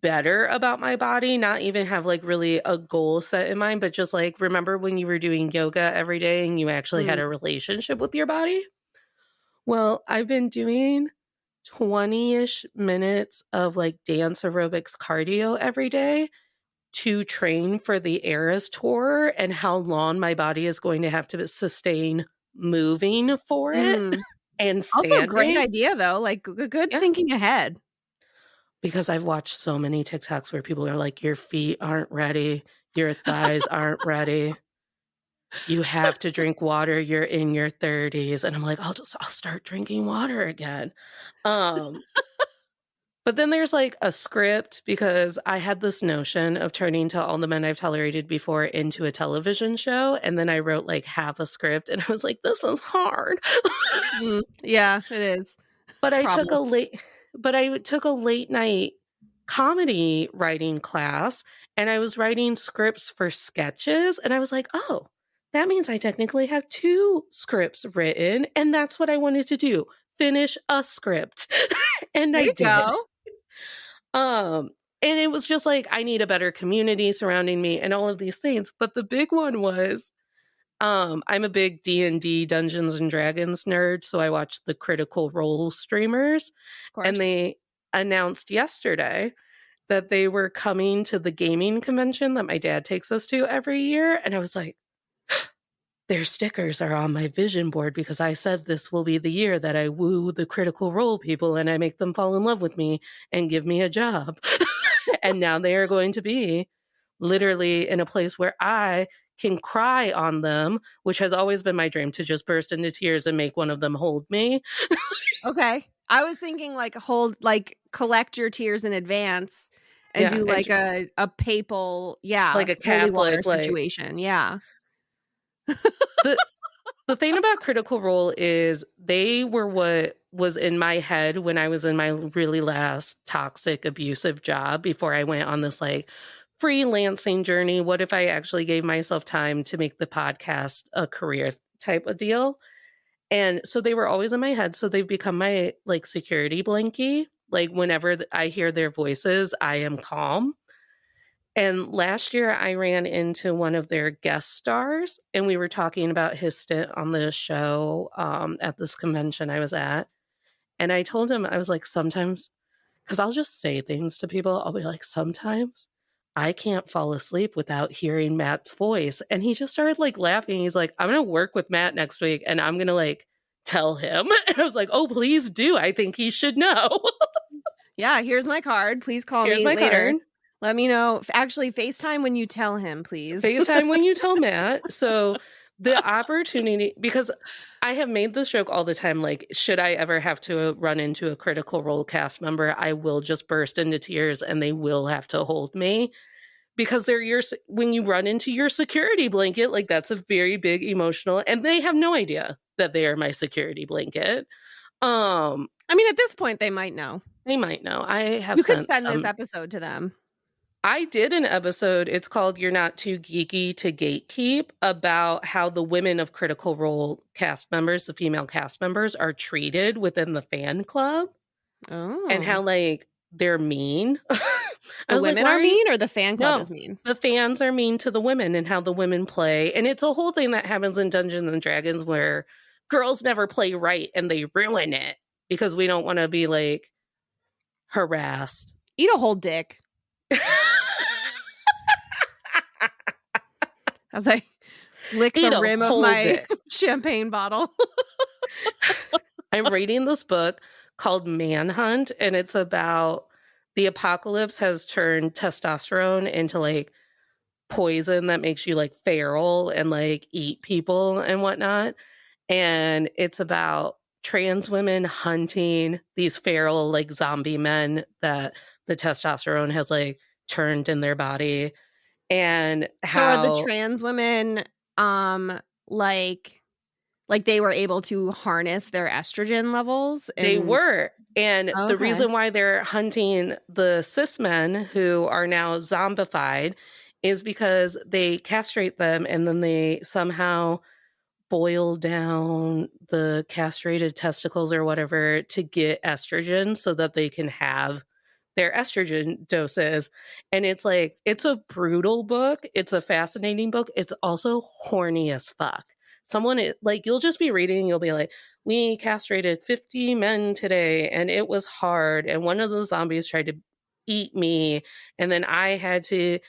better about my body, not even have like really a goal set in mind, but just like remember when you were doing yoga every day and you actually had a relationship with your body? Well, I've been doing 20-ish minutes of like dance aerobics cardio every day to train for the Eras tour and how long my body is going to have to sustain moving for it. And standing. Also a great idea though, like good thinking ahead. Because I've watched so many TikToks where people are like, your feet aren't ready, your thighs aren't ready, you have to drink water, you're in your 30s. And I'm like, I'll start drinking water again. But then there's like a script, because I had this notion of turning To All the Men I've Tolerated Before into a television show. And then I wrote like half a script and I was like, this is hard. Yeah, it is. But I took a late night comedy writing class and I was writing scripts for sketches. And I was like, oh, that means I technically have 2 scripts written. And that's what I wanted to do. Finish a script. And I did. And it was just like, I need a better community surrounding me and all of these things. But the big one was, I'm a big D&D Dungeons and Dragons nerd. So I watched the Critical Role streamers, and they announced yesterday that they were coming to the gaming convention that my dad takes us to every year. And I was like, their stickers are on my vision board because I said this will be the year that I woo the Critical Role people and I make them fall in love with me and give me a job. And now they are going to be literally in a place where I can cry on them, which has always been my dream, to just burst into tears and make one of them hold me. Okay. I was thinking like collect your tears in advance and do like a papal, like a Catholic situation. Yeah. The thing about Critical Role is they were what was in my head when I was in my really last toxic, abusive job before I went on this like freelancing journey. What if I actually gave myself time to make the podcast a career type of deal? And so they were always in my head. So they've become my like security blankie. Like whenever I hear their voices, I am calm. And last year I ran into one of their guest stars and we were talking about his stint on the show at this convention I was at. And I told him, I was like, sometimes, because I'll just say things to people. I'll be like, sometimes I can't fall asleep without hearing Matt's voice. And he just started like laughing. He's like, I'm going to work with Matt next week and I'm going to like tell him. And I was like, oh, please do. I think he should know. Yeah, here's my card. Please call me later. Card. Let me know. Actually, FaceTime when you tell him, please. FaceTime when you tell Matt. So The opportunity, because I have made this joke all the time, like, should I ever have to run into a Critical Role cast member, I will just burst into tears and they will have to hold me. Because they're when you run into your security blanket, like, that's a very big emotional, and they have no idea that they are my security blanket. I mean, at this point, they might know. They might know. I have You could send this episode to them. I did an episode, it's called You're Not Too Geeky to Gatekeep, about how the women of Critical Role cast members, the female cast members, are treated within the fan club. Oh. And how, like, they're mean. The women are mean, or the fan club is mean? The fans are mean to the women and how the women play. And it's a whole thing that happens in Dungeons and Dragons where girls never play right and they ruin it because we don't want to be, like, harassed. Eat a whole dick. As I lick the rim of my champagne bottle. I'm reading this book called Manhunt, and it's about the apocalypse has turned testosterone into, like, poison that makes you, like, feral and, like, eat people and whatnot. And it's about trans women hunting these feral, like, zombie men that the testosterone has, like, turned in their body. And how so are the trans women like they were able to harness their estrogen levels? They were. And the reason why they're hunting the cis men who are now zombified is because they castrate them and then they somehow boil down the castrated testicles or whatever to get estrogen so that they can have their estrogen doses. And it's like, it's a brutal book. It's a fascinating book. It's also horny as fuck. Like, you'll just be reading and you'll be like, we castrated 50 men today and it was hard. And one of the zombies tried to eat me. And then I had to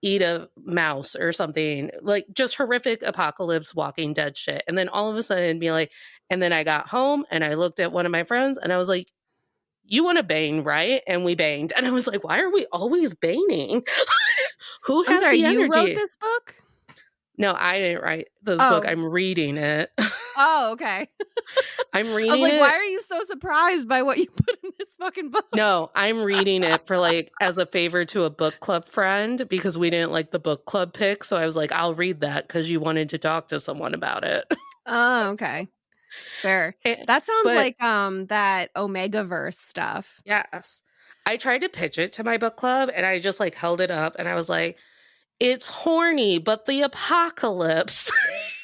eat a mouse or something, like, just horrific apocalypse Walking Dead shit. And then all of a sudden be like, and then I got home and I looked at one of my friends and I was like, you want to bang, right? And we banged. And I was like, why are we always banging? Who has the energy? You wrote this book? No, I didn't write this book. I'm reading it. Oh, okay. I'm reading I was like, it. why are you so surprised by what you put in this fucking book? No, I'm reading it for, like, as a favor to a book club friend because we didn't like the book club pick. So I was like, I'll read that because you wanted to talk to someone about it. Oh, okay. Fair. That sounds like that Omega-verse stuff. Yes. I tried to pitch it to my book club and I just, like, held it up and I was like, it's horny, but the apocalypse.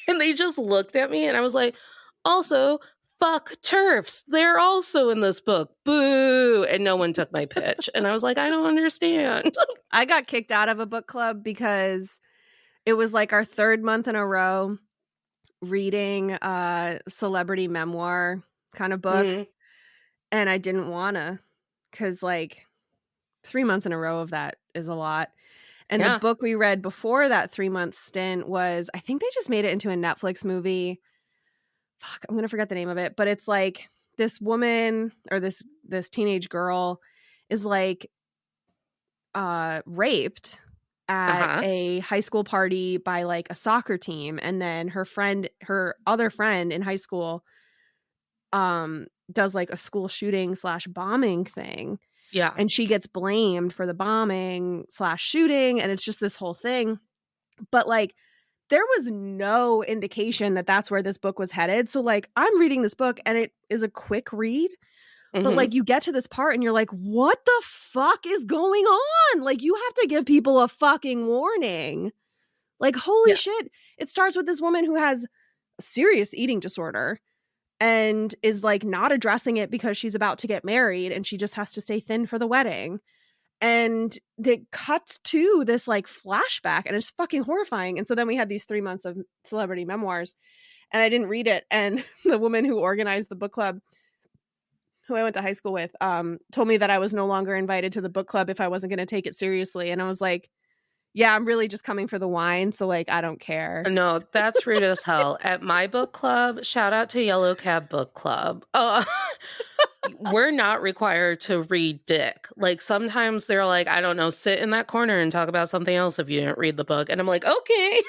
And they just looked at me and I was like, also, fuck TERFs. They're also in this book. Boo. And no one took my pitch. And I was like, I don't understand. I got kicked out of a book club because it was like our third month in a row reading a celebrity memoir kind of book. Mm-hmm. And I didn't wanna, because, like, 3 months in a row of that is a lot. And the book we read before that 3-month stint was, I think they just made it into a Netflix movie. Fuck, I'm gonna forget the name of it. But it's like this woman or this teenage girl is, like, raped at a high school party by, like, a soccer team, and then her other friend in high school does, like, a school shooting / bombing thing. Yeah. And she gets blamed for the bombing / shooting, and it's just this whole thing. But, like, there was no indication that that's where this book was headed. So, like, I'm reading this book and it is a quick read. But, like, you get to this part and you're like, what the fuck is going on? Like, you have to give people a fucking warning. Like, holy shit. It starts with this woman who has a serious eating disorder and is, like, not addressing it because she's about to get married and she just has to stay thin for the wedding. And it cuts to this, like, flashback and it's fucking horrifying. And so then we had these 3 months of celebrity memoirs and I didn't read it. And the woman who organized the book club, who I went to high school with, told me that I was no longer invited to the book club if I wasn't going to take it seriously. And I was like, yeah, I'm really just coming for the wine. So, like, I don't care. No, that's rude as hell. At my book club, shout out to Yellow Cab Book Club. we're not required to read dick. Like sometimes they're like, I don't know, sit in that corner and talk about something else if you didn't read the book. And I'm like, okay.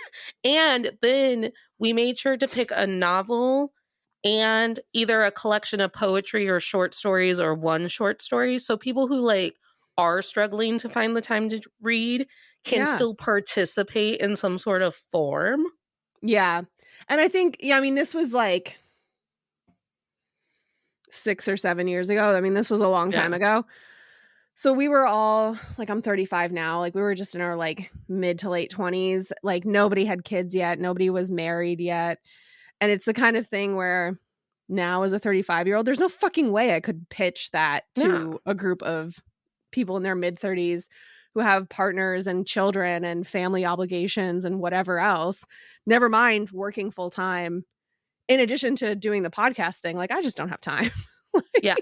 And then we made sure to pick a novel and either a collection of poetry or short stories or one short story. So people who like are struggling to find the time to read can still participate in some sort of form. Yeah. And I think, I mean, this was like 6 or 7 years ago. I mean, this was a long time ago. So we were all like, I'm 35 now. Like we were just in our like mid to late 20s. Like nobody had kids yet. Nobody was married yet. And it's the kind of thing where now as a 35-year-old, there's no fucking way I could pitch that to a group of people in their mid 30s who have partners and children and family obligations and whatever else. Never mind working full time. In addition to doing the podcast thing, like I just don't have time. Yeah.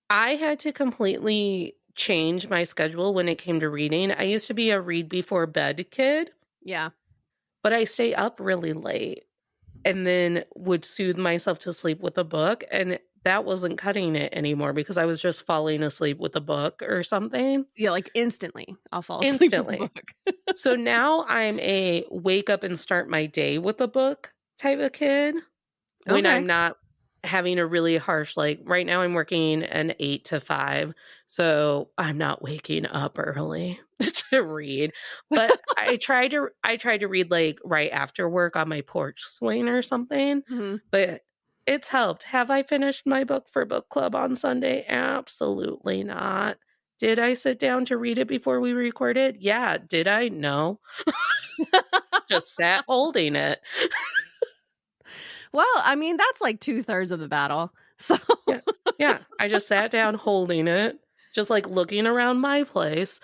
I had to completely change my schedule when it came to reading. I used to be a read before bed kid. Yeah. But I stay up really late and then would soothe myself to sleep with a book. And that wasn't cutting it anymore because I was just falling asleep with a book or something. Yeah, like instantly. I'll fall asleep with a book. So now I'm a wake up and start my day with a book type of kid. When I'm not having a really harsh, like right now I'm working an 8 to 5. So I'm not waking up early to read. But I try to read like right after work on my porch swing or something. Mm-hmm. But it's helped. Have I finished my book for book club on Sunday? Absolutely not. Did I sit down to read it before we recorded? Yeah. Did I? No. Just sat holding it. Well, I mean, that's like 2/3 of the battle. So yeah. I just sat down holding it, just like looking around my place.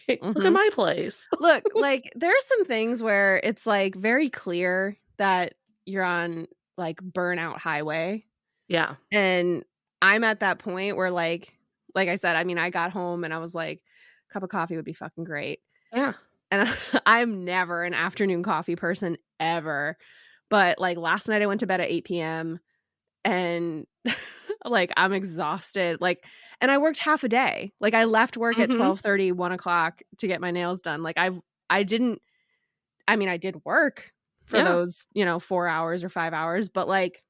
Look at my place. Look, like there's some things where it's like very clear that you're on like burnout highway. Yeah. And I'm at that point where like I said, I mean, I got home and I was like, a cup of coffee would be fucking great. Yeah. And I'm never an afternoon coffee person ever. But like last night I went to bed at 8 p.m. and like I'm exhausted. Like, and I worked half a day. Like I left work at 12:30, 1 o'clock to get my nails done. Like I did work for those, 4 hours or 5 hours, but like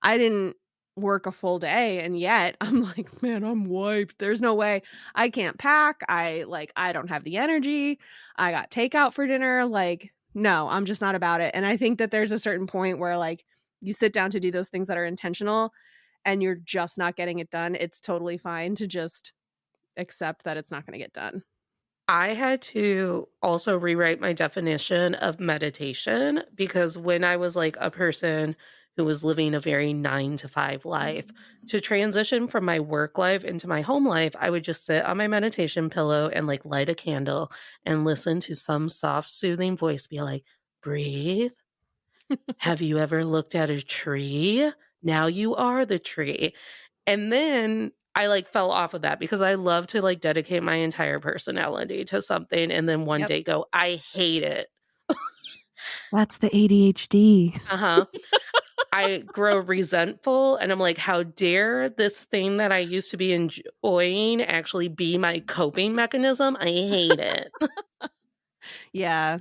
I didn't work a full day. And yet I'm like, man, I'm wiped. There's no way. I can't pack. I don't have the energy. I got takeout for dinner. Like, no, I'm just not about it. And I think that there's a certain point where like you sit down to do those things that are intentional and you're just not getting it done. It's totally fine to just accept that it's not going to get done. I had to also rewrite my definition of meditation because when I was like a person who was living a very 9 to 5 life, to transition from my work life into my home life, I would just sit on my meditation pillow and like light a candle and listen to some soft, soothing voice be like, breathe. Have you ever looked at a tree? Now you are the tree. And then I like fell off of that because I love to like dedicate my entire personality to something and then one day go, I hate it. That's the ADHD. I grow resentful and I'm like, how dare this thing that I used to be enjoying actually be my coping mechanism? I hate it. Yeah.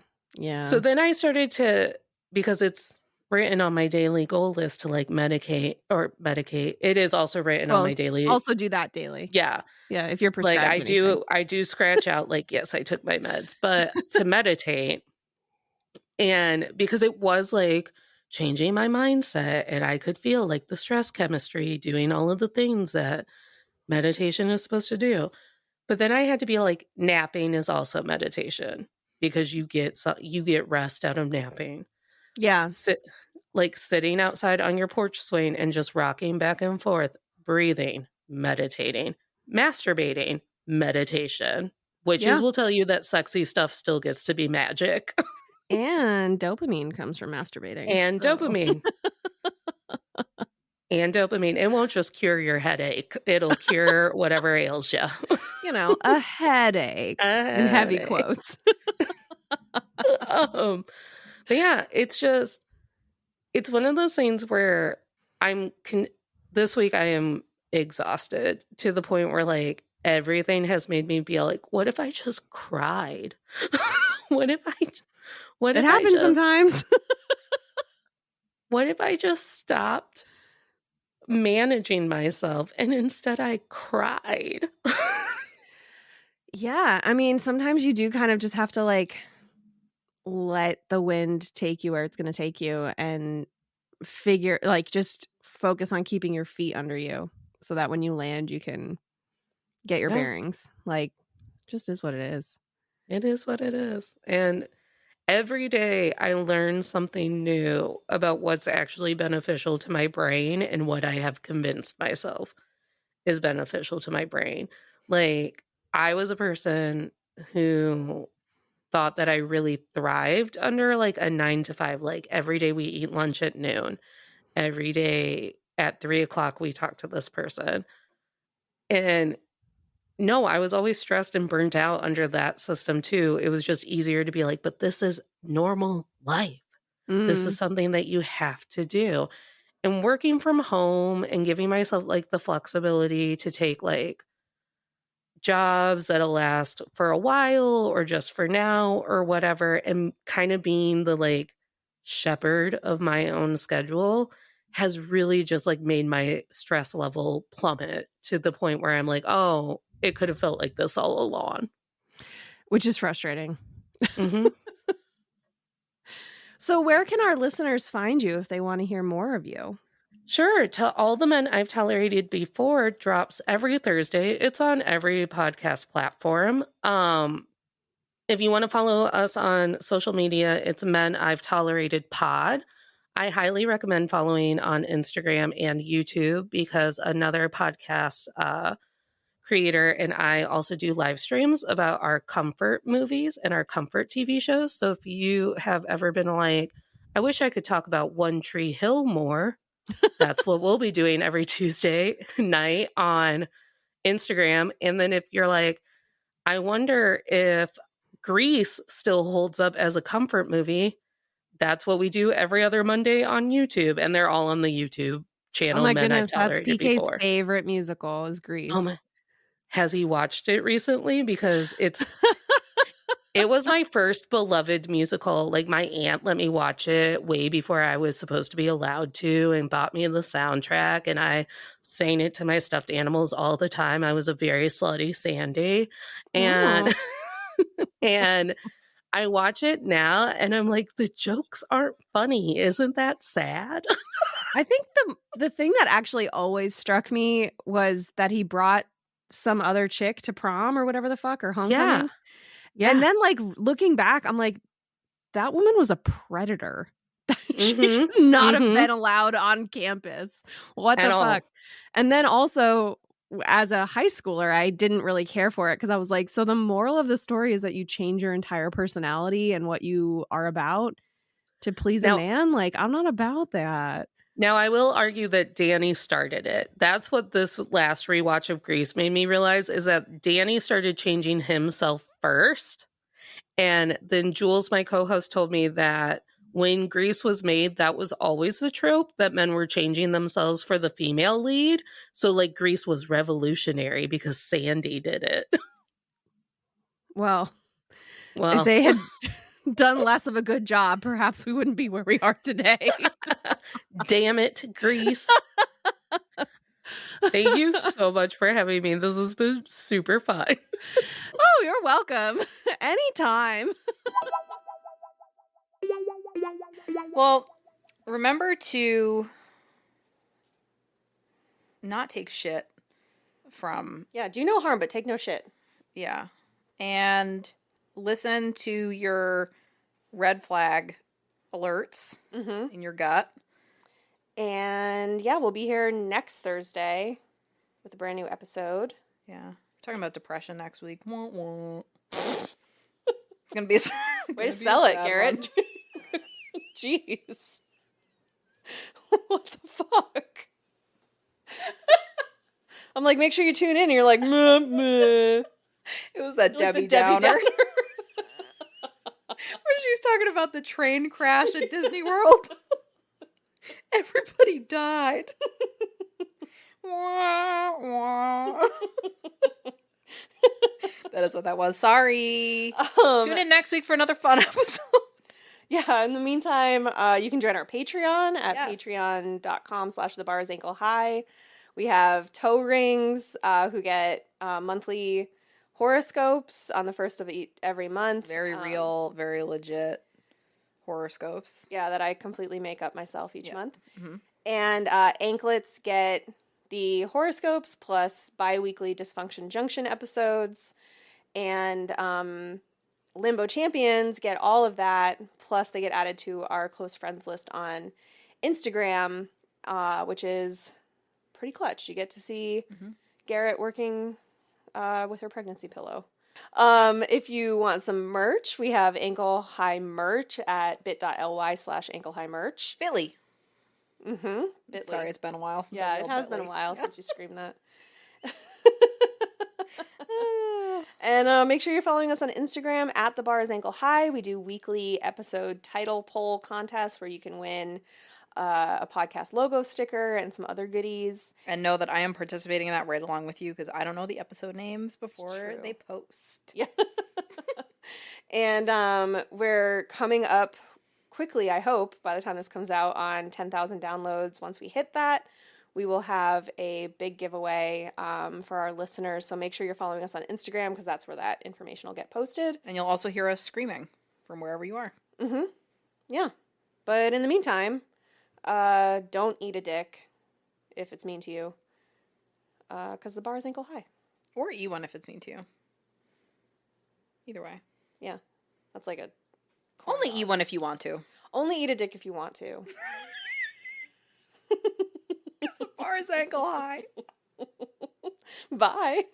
So then I started to, because it's written on my daily goal list to like medicate. It is also written on my daily. Also do that daily. Yeah. Yeah. If you're prescribed like I do scratch out like, yes, I took my meds, but to meditate. And because it was like changing my mindset and I could feel like the stress chemistry doing all of the things that meditation is supposed to do. But then I had to be like, napping is also meditation because you get rest out of napping. Yeah. Sitting outside on your porch swing and just rocking back and forth, breathing, meditating, masturbating, meditation. Witches will tell you that sexy stuff still gets to be magic. And dopamine comes from masturbating. And dopamine. And dopamine. It won't just cure your headache. It'll cure whatever ails you. A headache. In heavy quotes. But yeah, it's one of those things where this week I am exhausted to the point where like everything has made me be like, what if I just cried? What if I It happens sometimes. What if I just stopped managing myself and instead I cried? Yeah, I mean, sometimes you do kind of just have to like let the wind take you where it's going to take you and figure like just focus on keeping your feet under you so that when you land you can get your bearings. Like just is what it is. It is what it is. And every day I learn something new about what's actually beneficial to my brain and what I have convinced myself is beneficial to my brain. Like, I was a person who thought that I really thrived under like a 9 to 5. Like, every day we eat lunch at noon. Every day at 3:00 we talk to this person. And no, I was always stressed and burnt out under that system too. It was just easier to be like, but this is normal life. This is something that you have to do. And working from home and giving myself like the flexibility to take like jobs that'll last for a while or just for now or whatever, and kind of being the like shepherd of my own schedule has really just like made my stress level plummet to the point where I'm like, oh, it could have felt like this all along. Which is frustrating. Mm-hmm. So where can our listeners find you if they want to hear more of you? Sure. To All the Men I've Tolerated Before drops every Thursday. It's on every podcast platform. If you want to follow us on social media, it's Men I've Tolerated Pod. I highly recommend following on Instagram and YouTube because another podcast creator and I also do live streams about our comfort movies and our comfort TV shows. So if you have ever been like, I wish I could talk about One Tree Hill more, that's what we'll be doing every Tuesday night on Instagram. And then if you're like, I wonder if Grease still holds up as a comfort movie, that's what we do every other Monday on YouTube. And they're all on the YouTube channel. Oh my Men I've goodness, that's Tolerated PK's Before. favorite musical is Grease. Oh my. Has he watched it recently? Because it was my first beloved musical. Like, my aunt let me watch it way before I was supposed to be allowed to and bought me the soundtrack. And I sang it to my stuffed animals all the time. I was a very slutty Sandy. And, and I watch it now and I'm like, the jokes aren't funny. Isn't that sad? I think the thing that actually always struck me was that he brought some other chick to prom or whatever the fuck, or homecoming. Yeah. And then like looking back, I'm like, that woman was a predator. She should not have been allowed on campus. What the fuck? And then also as a high schooler, I didn't really care for it because I was like, so the moral of the story is that you change your entire personality and what you are about to please a man? Like, I'm not about that. Now, I will argue that Danny started it. That's what this last rewatch of Grease made me realize, is that Danny started changing himself first. And then Jules, my co-host, told me that when Grease was made, that was always the trope, that men were changing themselves for the female lead. So, like, Grease was revolutionary because Sandy did it. Well, if they had done less of a good job, perhaps we wouldn't be where we are today. Damn it, Grease. Thank you so much for having me. This has been super fun. Oh, you're welcome. Anytime. Well, remember to not take shit from... Yeah, do no harm, but take no shit. Yeah. And listen to your red flag alerts in your gut. And yeah, we'll be here next Thursday with a brand new episode. Yeah. We're talking about depression next week. It's going to be way to sell it, Garet. Jeez. What the fuck? I'm like, make sure you tune in. And you're like, meh, meh. It was that Debbie Downer. Where she's talking about the train crash at Disney World. Everybody died. That is what that was. Sorry. Tune in next week for another fun episode. Yeah, in the meantime, you can join our Patreon at patreon.com/thebarsankle-high. We have toe rings who get monthly horoscopes on the first of every month. Very real, very legit horoscopes. Yeah, that I completely make up myself each month. Mm-hmm. And anklets get the horoscopes plus bi-weekly Dysfunction Junction episodes. And Limbo Champions get all of that, plus they get added to our close friends list on Instagram, which is pretty clutch. You get to see Garet working with her pregnancy pillow. If you want some merch, we have Ankle High merch at bit.ly/anklehighmerch. Billy. Mm-hmm. Sorry, it's been a while since it has been a while Yeah. since you screamed that. And make sure you're following us on Instagram at @thebarsankle-high. We do weekly episode title poll contests where you can win a podcast logo sticker and some other goodies. And know that I am participating in that right along with you because I don't know the episode names before true. they post. Yeah. And we're coming up quickly, I hope, by the time this comes out, on 10,000 downloads. Once we hit that, we will have a big giveaway for our listeners. So make sure you're following us on Instagram because that's where that information will get posted. And you'll also hear us screaming from wherever you are. Mm-hmm. Yeah. But in the meantime, don't eat a dick if it's mean to you because the bar is ankle high. Or eat one if it's mean to you. Either way. Yeah. That's like a... Only eat one if you want to. Only eat a dick if you want to. The bar is ankle high. Bye.